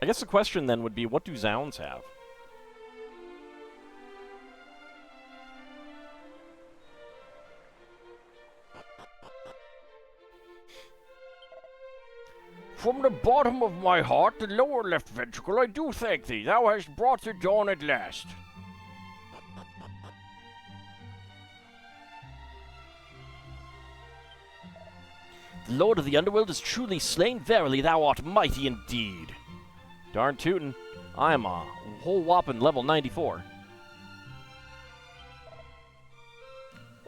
I guess the question then would be, what do Zounds have? From the bottom of my heart, the lower left ventricle, I do thank thee. Thou hast brought the dawn at last. The Lord of the Underworld is truly slain. Verily, thou art mighty indeed. Darn tootin', I'm a whole whopping level 94.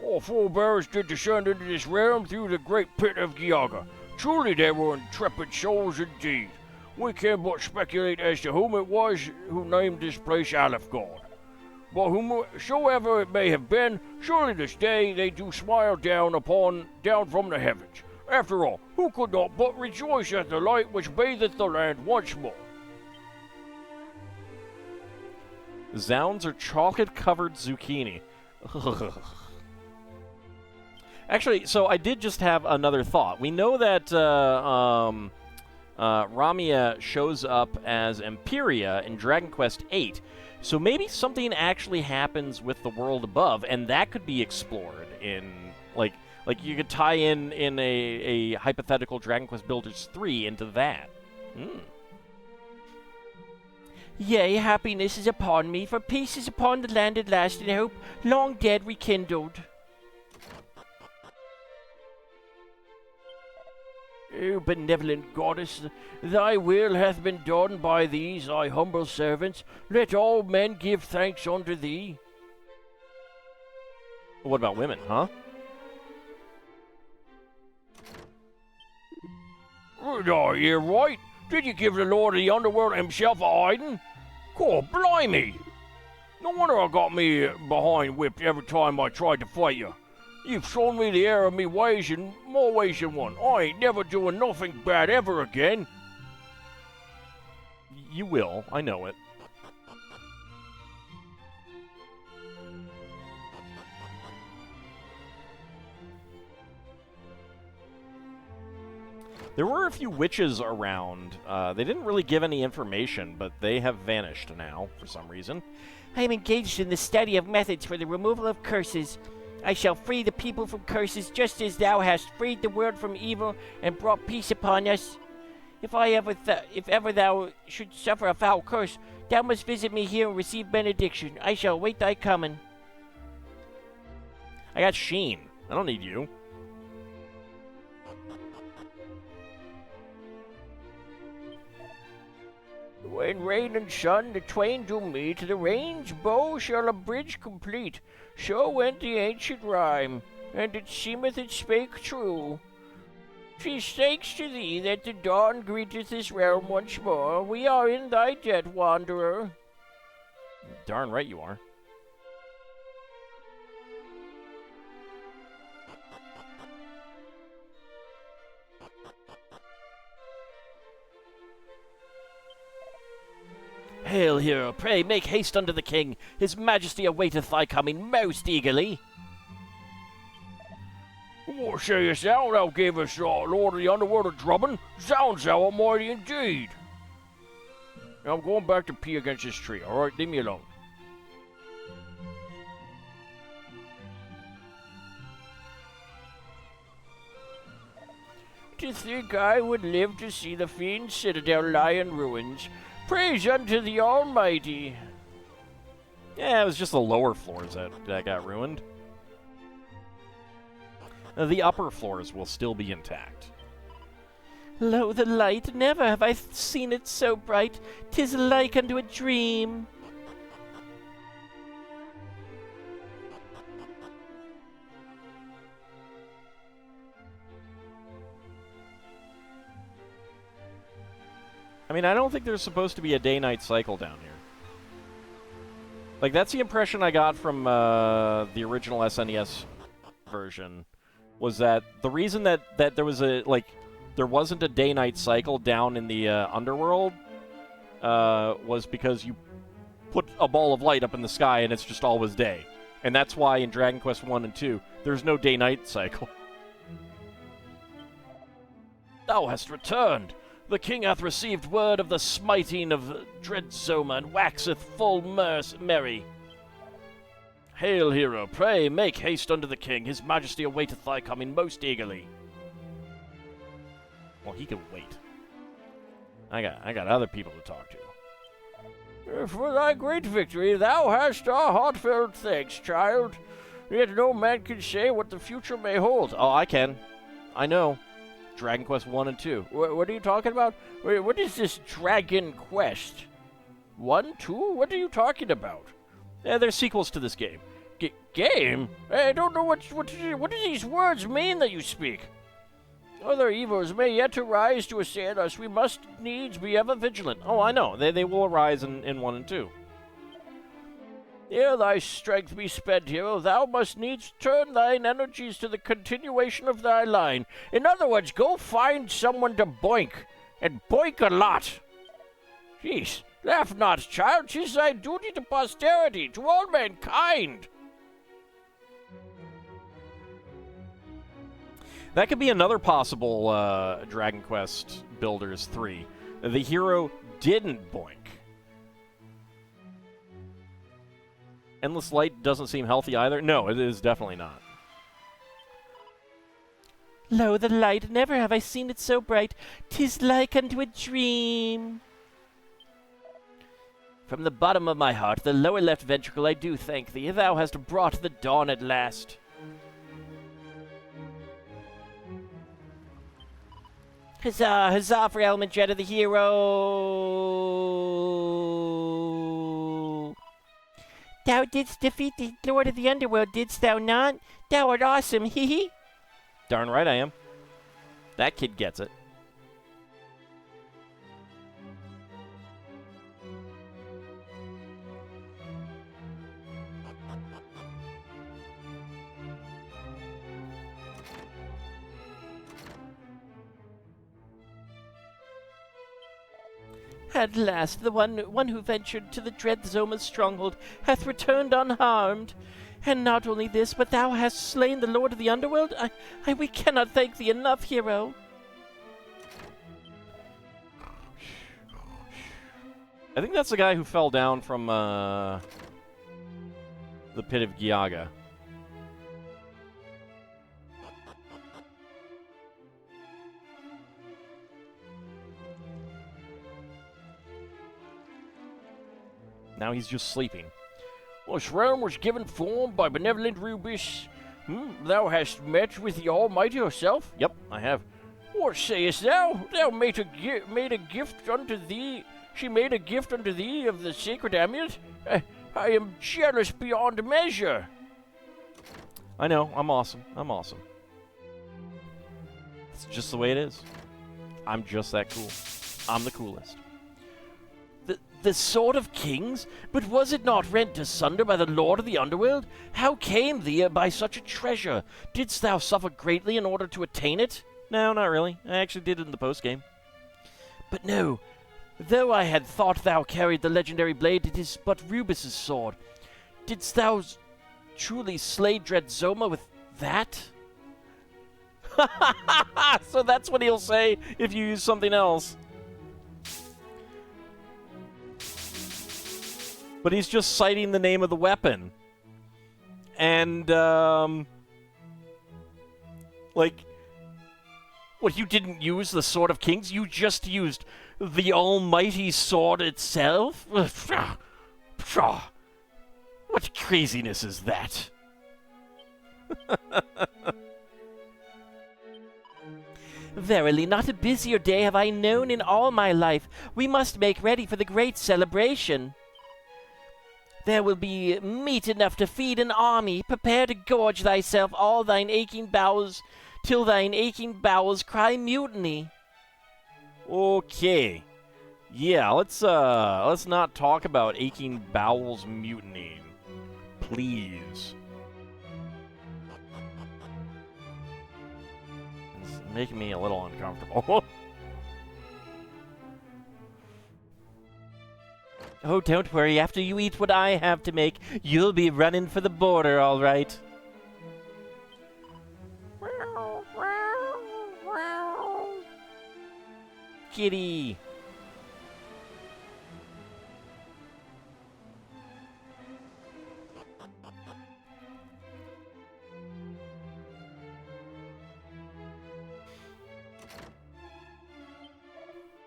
Our forebears did descend into this realm through the great pit of Giaga. Truly they were intrepid souls indeed. We can but speculate as to whom it was who named this place Alefgard. But whomsoever it may have been, surely this day they do smile down from the heavens. After all, who could not but rejoice at the light which batheth the land once more? Zounds are chocolate-covered zucchini. Actually, so I did just have another thought. We know that Ramia shows up as Imperia in Dragon Quest VIII, so maybe something actually happens with the world above, and that could be explored in, like you could tie in a hypothetical Dragon Quest Builders 3 into that. Yea, happiness is upon me, for peace is upon the land at last, and hope long dead rekindled. O benevolent goddess, thy will hath been done by these thy humble servants. Let all men give thanks unto thee. What about women, huh? Are you right? Did you give the Lord of the Underworld himself a hiding? God blimey! No wonder I got me behind whipped every time I tried to fight you. You've shown me the error of me ways in more ways than one. I ain't never doing nothing bad ever again. You will, I know it. There were a few witches around. They didn't really give any information, but they have vanished now for some reason. I am engaged in the study of methods for the removal of curses. I shall free the people from curses, just as thou hast freed the world from evil and brought peace upon us. If ever thou should suffer a foul curse, thou must visit me here and receive benediction. I shall await thy coming. I got Sheen. I don't need you. When rain and sun the twain do meet, the rain's bow shall a bridge complete. So went the ancient rhyme, and it seemeth it spake true. 'Tis thanks to thee that the dawn greeteth this realm once more. We are in thy debt, wanderer. Darn right you are. Hail, hero, pray make haste unto the king. His majesty awaiteth thy coming most eagerly. What sayest thou? Thou gavest Lord of the Underworld a drubbing? Sounds thou almighty indeed. Now I'm going back to pee against this tree, alright? Leave me alone. To think I would live to see the fiend's citadel lie in ruins. Praise unto the Almighty. Yeah, it was just the lower floors that got ruined. The upper floors will still be intact. Lo, the light, never have I seen it so bright. 'Tis like unto a dream. I mean, I don't think there's supposed to be a day-night cycle down here. Like, that's the impression I got from the original SNES version, was that the reason that there was there wasn't a day-night cycle down in the underworld was because you put a ball of light up in the sky and it's just always day. And that's why in Dragon Quest 1 and 2, there's no day-night cycle. Thou hast returned! The king hath received word of the smiting of dread Zoma, and waxeth full merry. Hail, hero, pray make haste unto the king. His majesty awaiteth thy coming most eagerly. Well, he can wait. I got other people to talk to. For thy great victory thou hast our heartfelt thanks, child. Yet no man can say what the future may hold. Oh, I can. I know. Dragon Quest 1 and 2. What are you talking about? What is this Dragon Quest? 1, 2? What are you talking about? Yeah, they're sequels to this game. Game? I don't know what do these words mean that you speak? Other evils may yet arise to assail us. We must needs be ever vigilant. Oh, I know. They will arise in 1 and 2. Ere thy strength be spent, hero, thou must needs turn thine energies to the continuation of thy line. In other words, go find someone to boink, and boink a lot. Jeez, laugh not, child. 'Tis thy duty to posterity, to all mankind. That could be another possible Dragon Quest Builders 3. The hero didn't boink. Endless Light doesn't seem healthy either. No, it is definitely not. Lo, the light, never have I seen it so bright. 'Tis like unto a dream. From the bottom of my heart, the lower left ventricle, I do thank thee. Thou hast brought the dawn at last. Huzzah, huzzah for Element Dread of the hero! Thou didst defeat the Lord of the Underworld, didst thou not? Thou art awesome, hee hee! Darn right I am. That kid gets it. At last, the one who ventured to the dread Zoma's stronghold hath returned unharmed. And not only this, but thou hast slain the Lord of the Underworld? We cannot thank thee enough, hero. I think that's the guy who fell down from the pit of Giaga. Now he's just sleeping. This realm was given form by benevolent Rubis. Thou hast met with the Almighty herself? Yep, I have. What sayest thou? Thou made a gift unto thee. She made a gift unto thee of the sacred amulet? I am jealous beyond measure. I know, I'm awesome. I'm awesome. It's just the way it is. I'm just that cool. I'm the coolest. The Sword of Kings? But was it not rent asunder by the Lord of the Underworld? How came thee by such a treasure? Didst thou suffer greatly in order to attain it? No, not really. I actually did it in the post-game. But no, though I had thought thou carried the legendary blade, it is but Rubis' sword. Didst thou truly slay dread Zoma with that? So that's what he'll say if you use something else. But he's just citing the name of the weapon. And, like, What, you didn't use the Sword of Kings? You just used the almighty sword itself? What craziness is that? Verily, not a busier day have I known in all my life. We must make ready for the great celebration. There will be meat enough to feed an army. Prepare to gorge thyself all thine aching bowels, till thine aching bowels cry mutiny. okay. Yeah, let's not talk about aching bowels mutinying. Please. It's making me a little uncomfortable. Oh, don't worry. After you eat what I have to make, you'll be running for the border, all right. Kitty.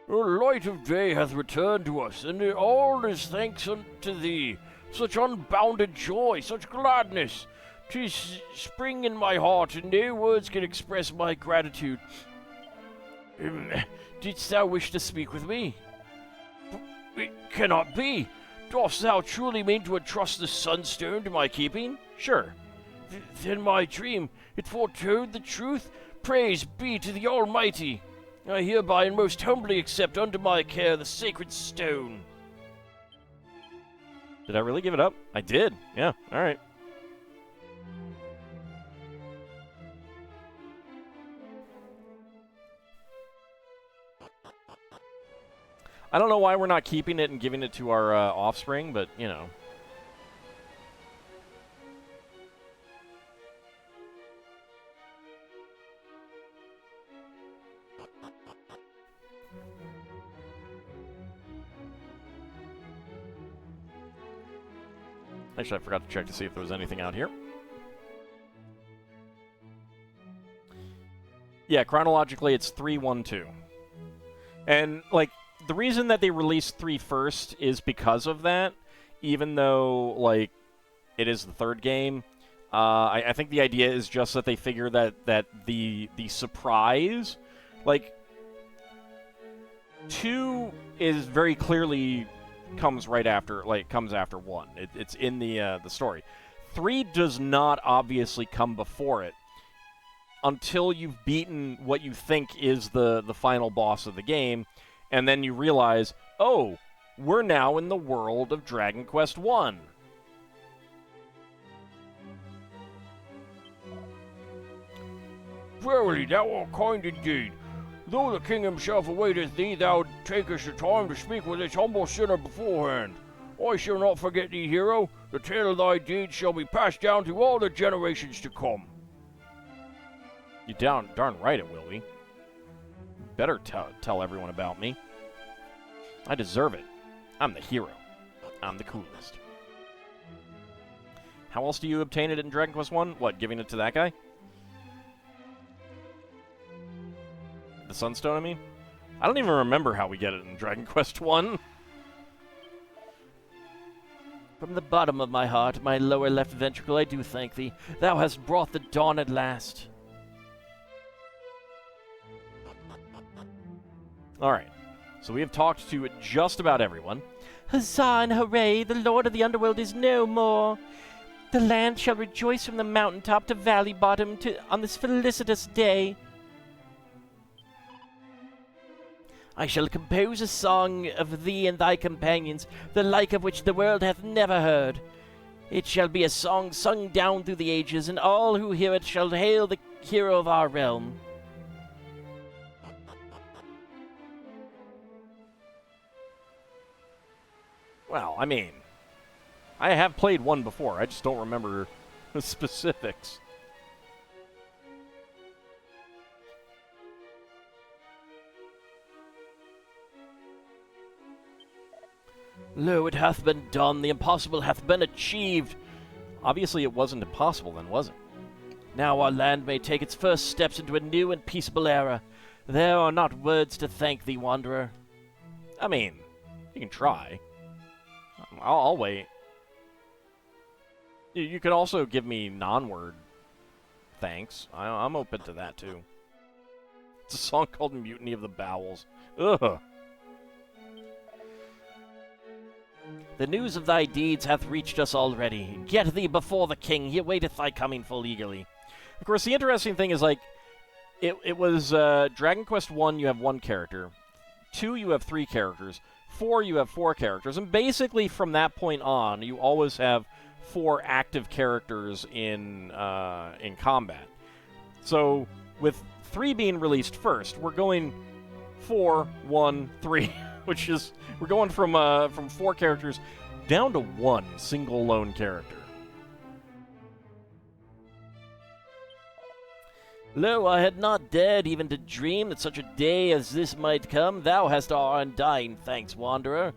The light of day hath returned to us, and all is thanks unto thee. Such unbounded joy, such gladness. 'Tis spring in my heart, and no words can express my gratitude. Didst thou wish to speak with me? It cannot be. Dost thou truly mean to entrust the Sunstone to my keeping? Sure. Then my dream, it foretold the truth. Praise be to the Almighty. I hereby and most humbly accept unto my care the sacred stone. Did I really give it up? I did. Yeah, alright. I don't know why we're not keeping it and giving it to our offspring, but, you know. Actually, I forgot to check to see if there was anything out here. Yeah, chronologically, it's 3-1-2. And, like, the reason that they released 3 first is because of that, even though, like, it is the third game. I think the idea is just that they figure that the surprise, like, 2 is very clearly comes right after, like, comes after 1. It's in the story. 3 does not obviously come before it until you've beaten what you think is the final boss of the game, and then you realize, oh, we're now in the world of Dragon Quest 1. Verily, thou art kind indeed. Though the king himself awaiteth thee, thou takest the time to speak with this humble sinner beforehand. I shall not forget thee, hero. The tale of thy deeds shall be passed down to all the generations to come. You darn right it will be. Better tell everyone about me. I deserve it. I'm the hero. I'm the coolest. How else do you obtain it in Dragon Quest 1? What, giving it to that guy? The Sunstone, I mean? I don't even remember how we get it in Dragon Quest 1. From the bottom of my heart, my lower left ventricle, I do thank thee. Thou hast brought the dawn at last. Alright, so we have talked to just about everyone. Huzzah and hooray, the Lord of the Underworld is no more. The land shall rejoice from the mountaintop to valley bottom on this felicitous day. I shall compose a song of thee and thy companions, the like of which the world hath never heard. It shall be a song sung down through the ages, and all who hear it shall hail the hero of our realm. Well, I mean, I have played one before. I just don't remember the specifics. Lo, it hath been done, the impossible hath been achieved. Obviously it wasn't impossible then, was it? Now our land may take its first steps into a new and peaceable era. There are not words to thank thee, wanderer. I mean, you can try. I'll wait. You could also give me non-word thanks. I'm open to that, too. It's a song called Mutiny of the Bowels. Ugh. The news of thy deeds hath reached us already. Get thee before the king. He awaiteth thy coming full eagerly. Of course, the interesting thing is, like, it was Dragon Quest 1, you have 1 character. 2, you have 3 characters. 4, you have 4 characters. And basically, from that point on, you always have 4 active characters in combat. So, with 3 being released first, we're going 4, 1, 3, which is, we're going from 4 characters down to 1 single lone character. Lo, I had not dared even to dream that such a day as this might come. Thou hast our undying thanks, wanderer.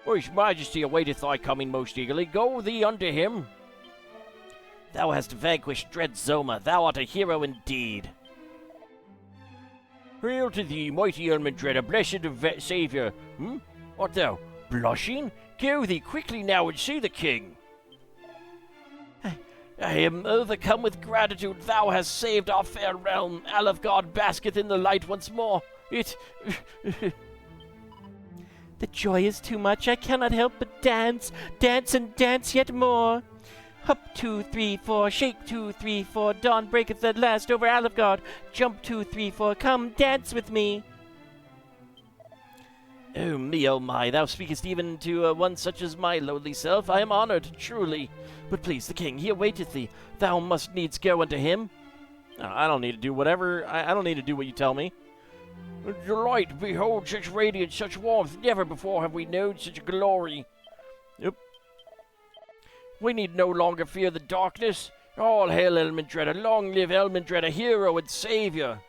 His majesty awaiteth thy coming most eagerly. Go thee unto him. Thou hast vanquished dread Zoma. Thou art a hero indeed. Hail to thee, mighty Elmendreda, blessed Saviour. Art thou blushing? Go thee quickly now and see the king. I am overcome with gratitude. Thou hast saved our fair realm. Alefgard basketh in the light once more. The joy is too much. I cannot help but dance. Dance and dance yet more. Hop 2, 3, 4, shake 2, 3, 4. Dawn breaketh at last over Alefgard. Jump 2, 3, 4. Come dance with me. Oh me, oh my, thou speakest even to one such as my lowly self. I am honored, truly. But please, the king, he awaiteth thee. Thou must needs go unto him. I don't need to do whatever. I don't need to do what you tell me. Delight, behold such radiance, such warmth. Never before have we known such glory. Yep. We need no longer fear the darkness. All hail Elmendreda. Long live Elmendreda, hero and savior.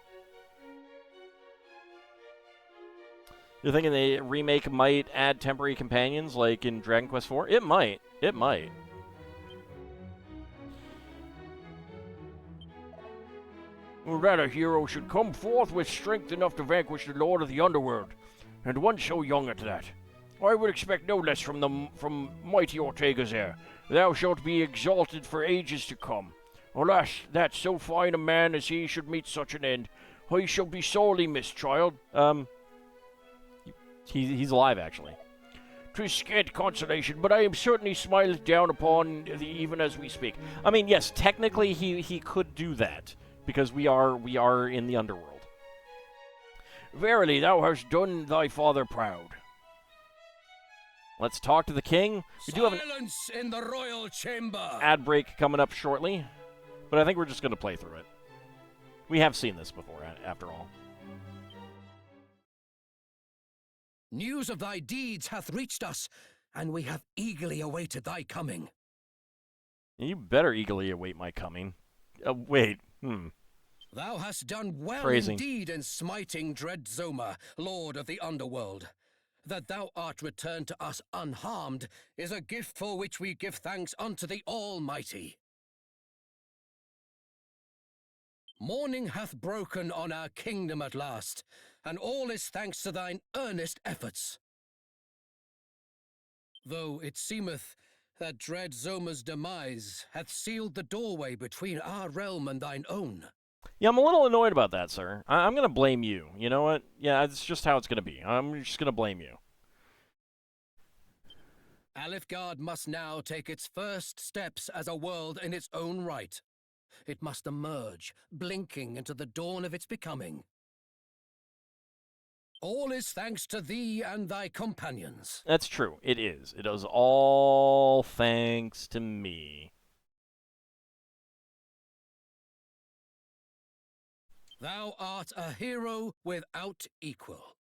You're thinking the remake might add temporary companions like in Dragon Quest IV? It might. It might. That a hero should come forth with strength enough to vanquish the Lord of the Underworld, and one so young at that. I would expect no less from mighty Ortega's heir. Thou shalt be exalted for ages to come. Alas, that so fine a man as he should meet such an end. I shall be sorely missed, child. He's alive, actually. 'Tis scant consolation, but I am certainly smiled down upon thee even as we speak. I mean, yes, technically he could do that, because we are in the underworld. Verily, thou hast done thy father proud. Let's talk to the king. We do have an Silence in the royal chamber. ad break coming up shortly, but I think we're just going to play through it. We have seen this before, after all. News of thy deeds hath reached us, and we have eagerly awaited thy coming. You better eagerly await my coming. Wait, Thou hast done well Phrasing. indeed in smiting dread Zoma, lord of the underworld. That thou art returned to us unharmed is a gift for which we give thanks unto the Almighty. Morning hath broken on our kingdom at last, and all is thanks to thine earnest efforts. Though it seemeth that dread Zoma's demise hath sealed the doorway between our realm and thine own. Yeah, I'm a little annoyed about that, sir. I'm going to blame you. You know what? Yeah, it's just how it's going to be. I'm just going to blame you. Alifgard must now take its first steps as a world in its own right. It must emerge, blinking into the dawn of its becoming. All is thanks to thee and thy companions. That's true. It is. It is all thanks to me. Thou art a hero without equal.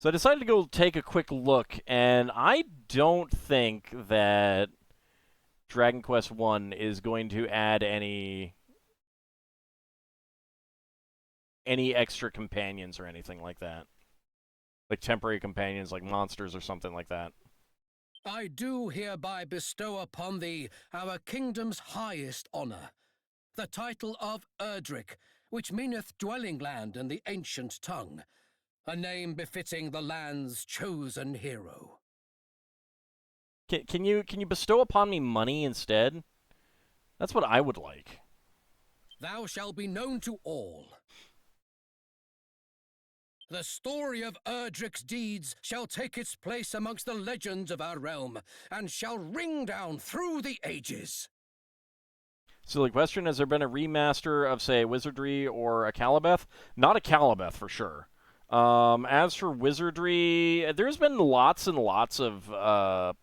So I decided to go take a quick look, and I don't think that Dragon Quest I is going to add any extra companions or anything like that. Like temporary companions, like monsters or something like that. I do hereby bestow upon thee our kingdom's highest honor, the title of Erdrick, which meaneth dwelling land in the ancient tongue, a name befitting the land's chosen hero. Can you bestow upon me money instead? That's what I would like. Thou shalt be known to all. The story of Erdrick's deeds shall take its place amongst the legends of our realm, and shall ring down through the ages. Silly question, has there been a remaster of, say, Wizardry or a Calibeth? Not a Calibeth, for sure. As for Wizardry, there's been lots and lots of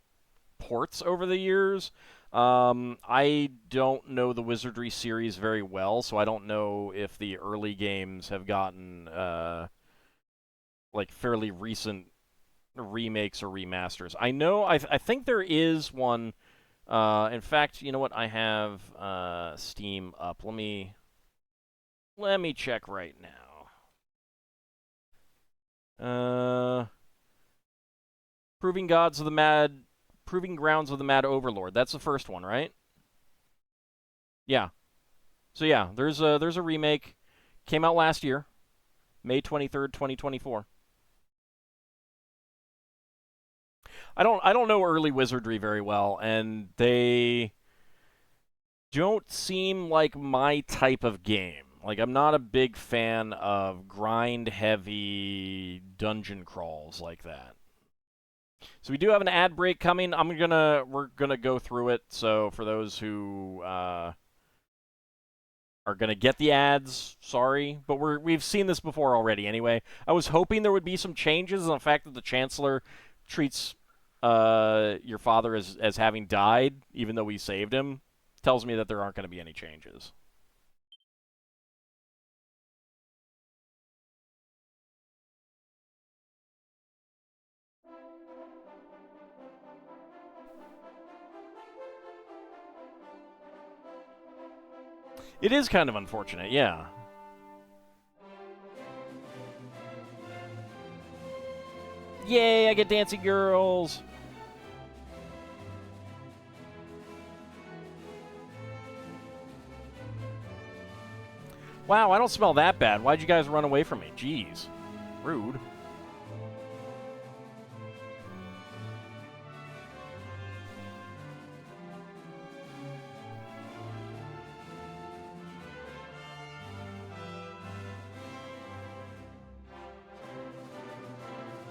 ports over the years. I don't know the Wizardry series very well, so I don't know if the early games have gotten like fairly recent remakes or remasters. I know, I think there is one. In fact, you know what? I have Steam up. Let me check right now. Proving Grounds of the Mad Overlord. That's the first one, right? Yeah. So yeah, there's a remake. Came out last year, May 23rd, 2024. I don't know early Wizardry very well, and they don't seem like my type of game. Like, I'm not a big fan of grind-heavy dungeon crawls like that. So we do have an ad break coming. We're gonna go through it. So for those who are gonna get the ads, sorry, but we've seen this before already. Anyway, I was hoping there would be some changes, and the fact that the Chancellor treats your father as having died, even though we saved him, tells me that there aren't going to be any changes. It is kind of unfortunate, yeah. Yay, I get dancing girls! Wow, I don't smell that bad. Why'd you guys run away from me? Jeez. Rude.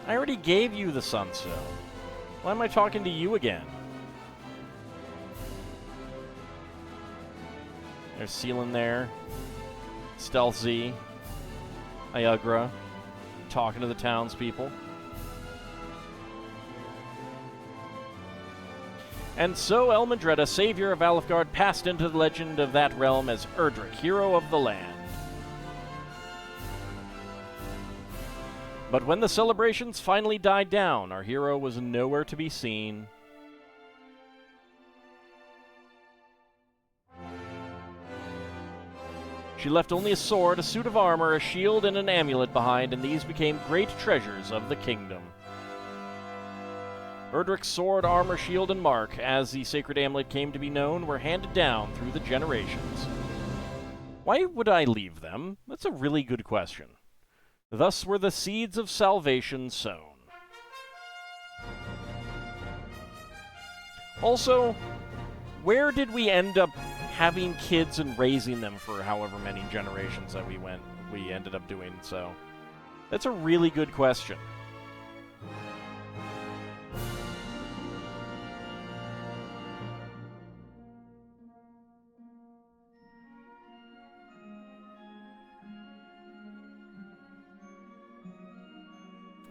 I already gave you the Sunstone. Why am I talking to you again? There's Sealan there. Stealth Z. Iagra. Talking to the townspeople. And so Elmendreda, savior of Alifgard, passed into the legend of that realm as Erdrick, hero of the land. But when the celebrations finally died down, our hero was nowhere to be seen. She left only a sword, a suit of armor, a shield, and an amulet behind, and these became great treasures of the kingdom. Erdrick's sword, armor, shield, and mark, as the sacred amulet came to be known, were handed down through the generations. Why would I leave them? That's a really good question. Thus were the seeds of salvation sown. Also, where did we end up having kids and raising them for however many generations that we ended up doing so? That's a really good question.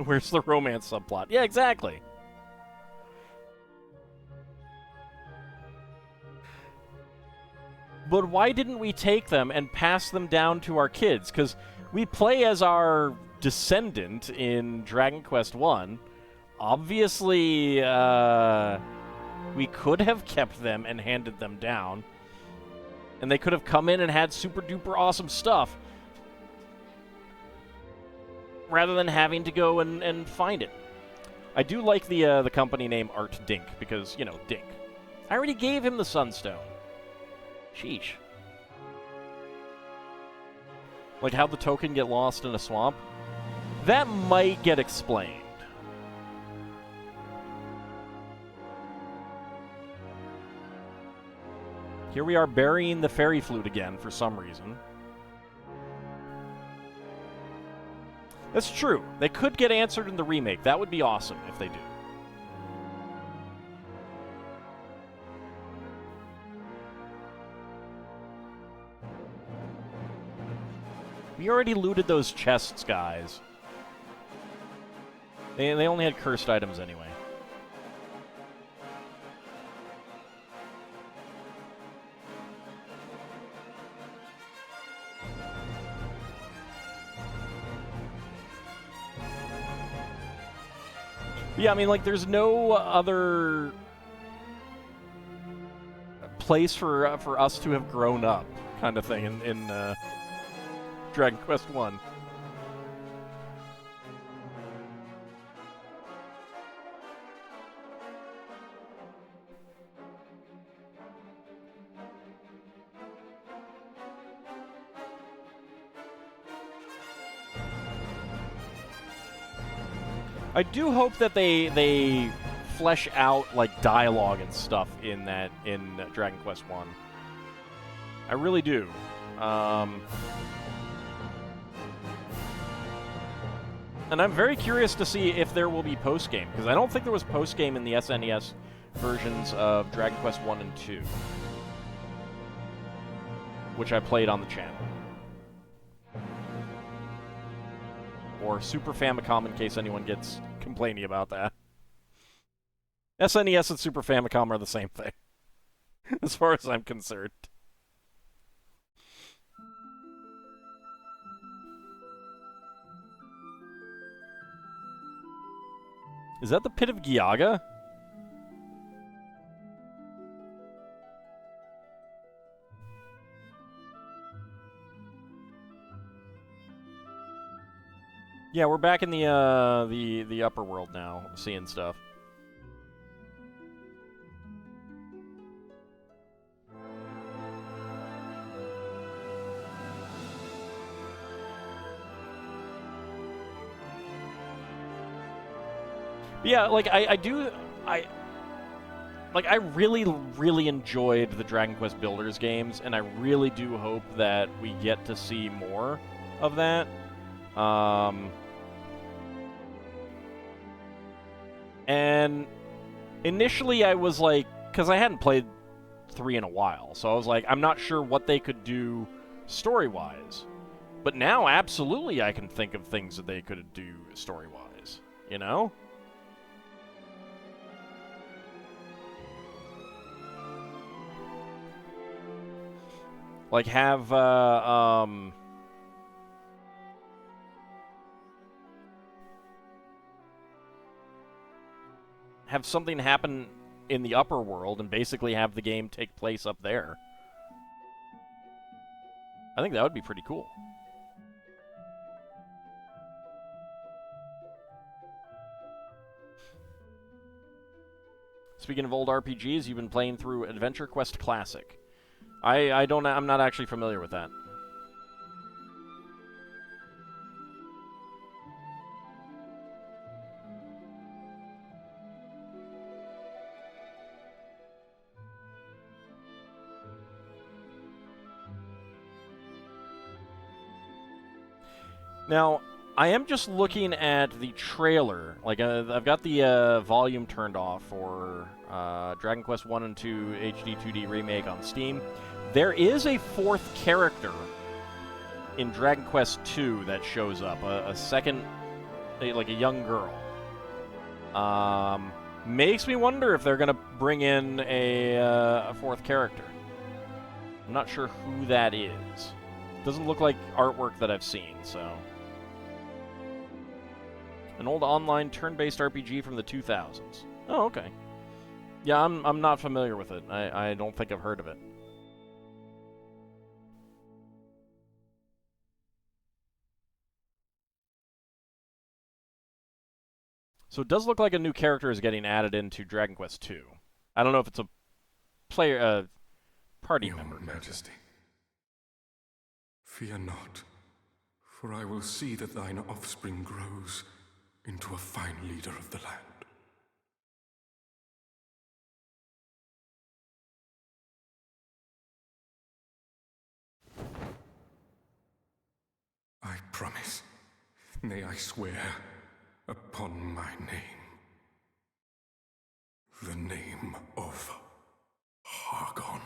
Where's the romance subplot? Yeah, exactly. But why didn't we take them and pass them down to our kids? Because we play as our descendant in Dragon Quest I. Obviously, we could have kept them and handed them down. And they could have come in and had super duper awesome stuff. Rather than having to go and find it. I do like the company name Art Dink, because, you know, Dink. I already gave him the Sunstone. Sheesh. Like, how'd the token get lost in a swamp? That might get explained. Here we are burying the fairy flute again for some reason. That's true. They could get answered in the remake. That would be awesome if they do. We already looted those chests, guys. They only had cursed items anyway. Yeah, I mean, like, there's no other place for us to have grown up, kind of thing, in Dragon Quest I. I do hope that they flesh out like dialogue and stuff in Dragon Quest I. I really do. And I'm very curious to see if there will be post-game, because I don't think there was post-game in the SNES versions of Dragon Quest 1 and 2, which I played on the channel. Or Super Famicom, in case anyone gets complaining about that. SNES and Super Famicom are the same thing, as far as I'm concerned. Is that the Pit of Giaga? Yeah, we're back in the upper world now, seeing stuff. Yeah, like, I really, really enjoyed the Dragon Quest Builders games, and I really do hope that we get to see more of that. And initially I was like, because I hadn't played 3 in a while, so I was like, I'm not sure what they could do story-wise. But now, absolutely, I can think of things that they could do story-wise, you know? Like, have something happen in the upper world and basically have the game take place up there. I think that would be pretty cool. Speaking of old RPGs, you've been playing through Adventure Quest Classic. I'm not actually familiar with that. Now, I am just looking at the trailer. Like, I've got the volume turned off for Dragon Quest 1 and 2 HD-2D Remake on Steam. There is a fourth character in Dragon Quest 2 that shows up, a second, like a young girl. Makes me wonder if they're going to bring in a fourth character. I'm not sure who that is. Doesn't look like artwork that I've seen, so... An old online turn-based RPG from the 2000s. Oh, okay. Yeah, I'm not familiar with it. I don't think I've heard of it. So it does look like a new character is getting added into Dragon Quest II. I don't know if it's a player, party member. Your Majesty, fear not, for I will see that thine offspring grows into a fine leader of the land. I promise, nay, I swear, upon my name, the name of Hargon.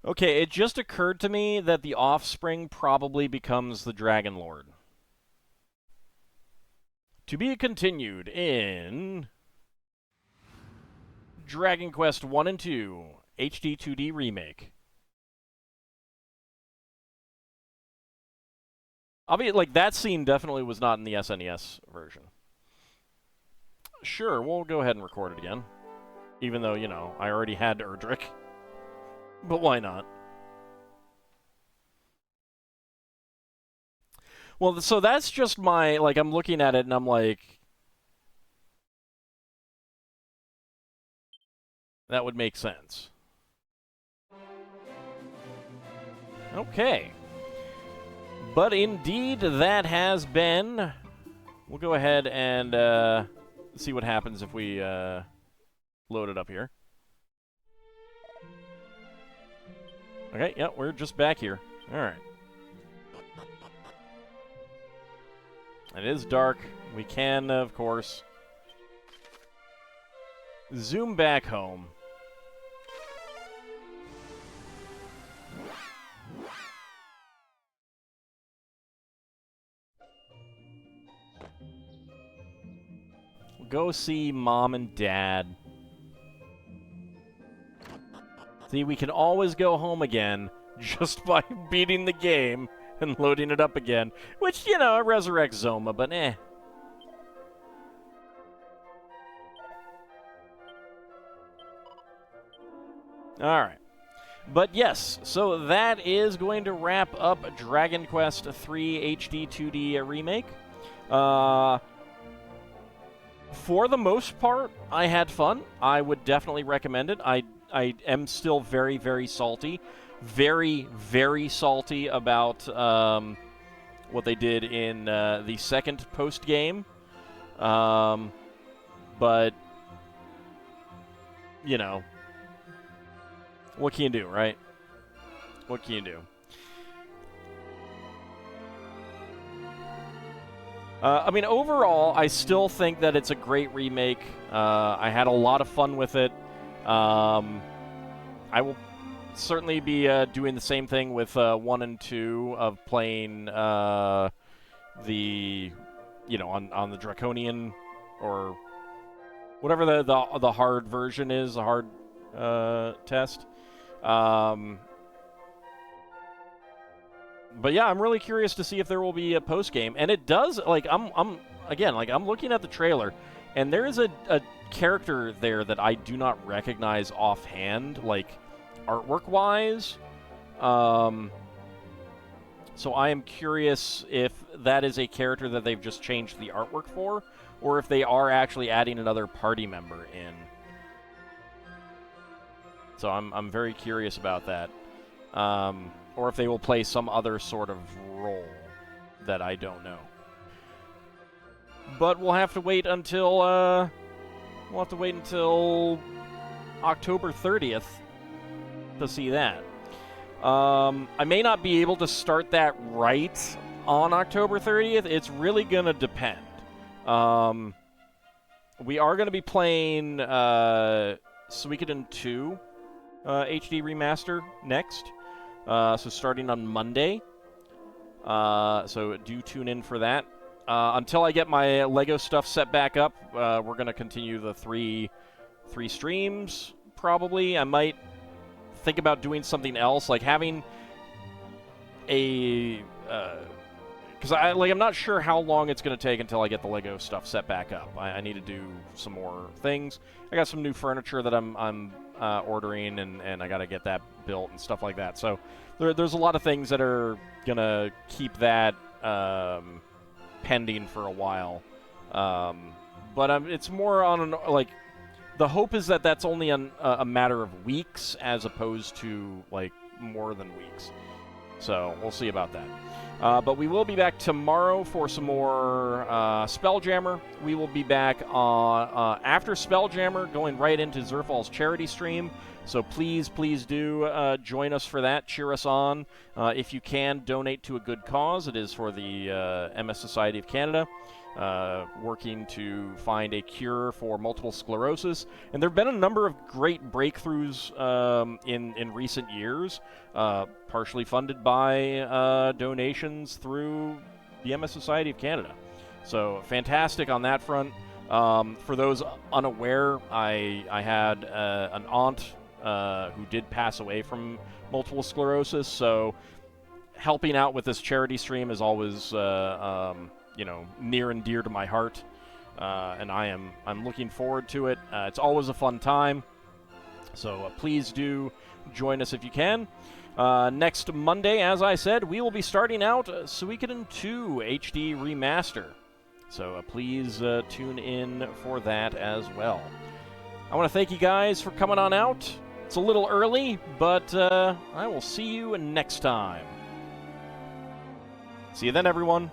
Okay, it just occurred to me that the offspring probably becomes the Dragon Lord. To be continued in Dragon Quest 1 and 2 HD-2D Remake. Obviously, like, that scene definitely was not in the SNES version. Sure, we'll go ahead and record it again. Even though, you know, I already had Erdrick. But why not? Well, so that's just my, like, I'm looking at it and I'm like, that would make sense. Okay. But indeed, that has been... We'll go ahead and see what happens if we load it up here. Okay, yeah, we're just back here. All right. It is dark. We can, of course, zoom back home. We'll go see Mom and Dad. See, we can always go home again just by beating the game and loading it up again. Which, you know, it resurrects Zoma, but eh. Alright. But yes, so that is going to wrap up Dragon Quest III HD-2D Remake. For the most part, I had fun. I would definitely recommend it. I am still very, very salty. Very, very salty about what they did in the second post-game. But, you know, what can you do, right? What can you do? I mean, overall, I still think that it's a great remake. I had a lot of fun with it. I will certainly be doing the same thing with 1 and 2 of playing the, you know, on the Draconian or whatever the hard version is, the hard test. But yeah, I'm really curious to see if there will be a post game, and it does. Like I'm looking at the trailer, and there is a character there that I do not recognize offhand, like artwork wise. So I am curious if that is a character that they've just changed the artwork for, or if they are actually adding another party member in. So I'm very curious about that. Or if they will play some other sort of role that I don't know. But we'll have to wait until October 30th to see that. I may not be able to start that right on October 30th. It's really going to depend. We are going to be playing Suikoden 2 HD Remaster next. So starting on Monday. So do tune in for that. Until I get my Lego stuff set back up, we're going to continue the three streams, probably. I might think about doing something else, like having a... because I'm not sure how long it's going to take until I get the Lego stuff set back up. I need to do some more things. I got some new furniture that I'm ordering, and I got to get that built and stuff like that. So there's a lot of things that are going to keep that pending for a while. But it's more on like... The hope is that that's only a matter of weeks as opposed to, like, more than weeks. So we'll see about that. But we will be back tomorrow for some more Spelljammer. We will be back after Spelljammer, going right into Zerfall's charity stream. So please do join us for that. Cheer us on. If you can, donate to a good cause. It is for the MS Society of Canada. Working to find a cure for multiple sclerosis. And there have been a number of great breakthroughs in recent years, partially funded by donations through the MS Society of Canada. So fantastic on that front. For those unaware, I had an aunt who did pass away from multiple sclerosis, so helping out with this charity stream is always near and dear to my heart, and I'm looking forward to it. It's always a fun time, so please do join us if you can. Next Monday, as I said, we will be starting out Suikoden 2 HD Remaster, so please tune in for that as well. I want to thank you guys for coming on out. It's a little early, but I will see you next time. See you then, everyone.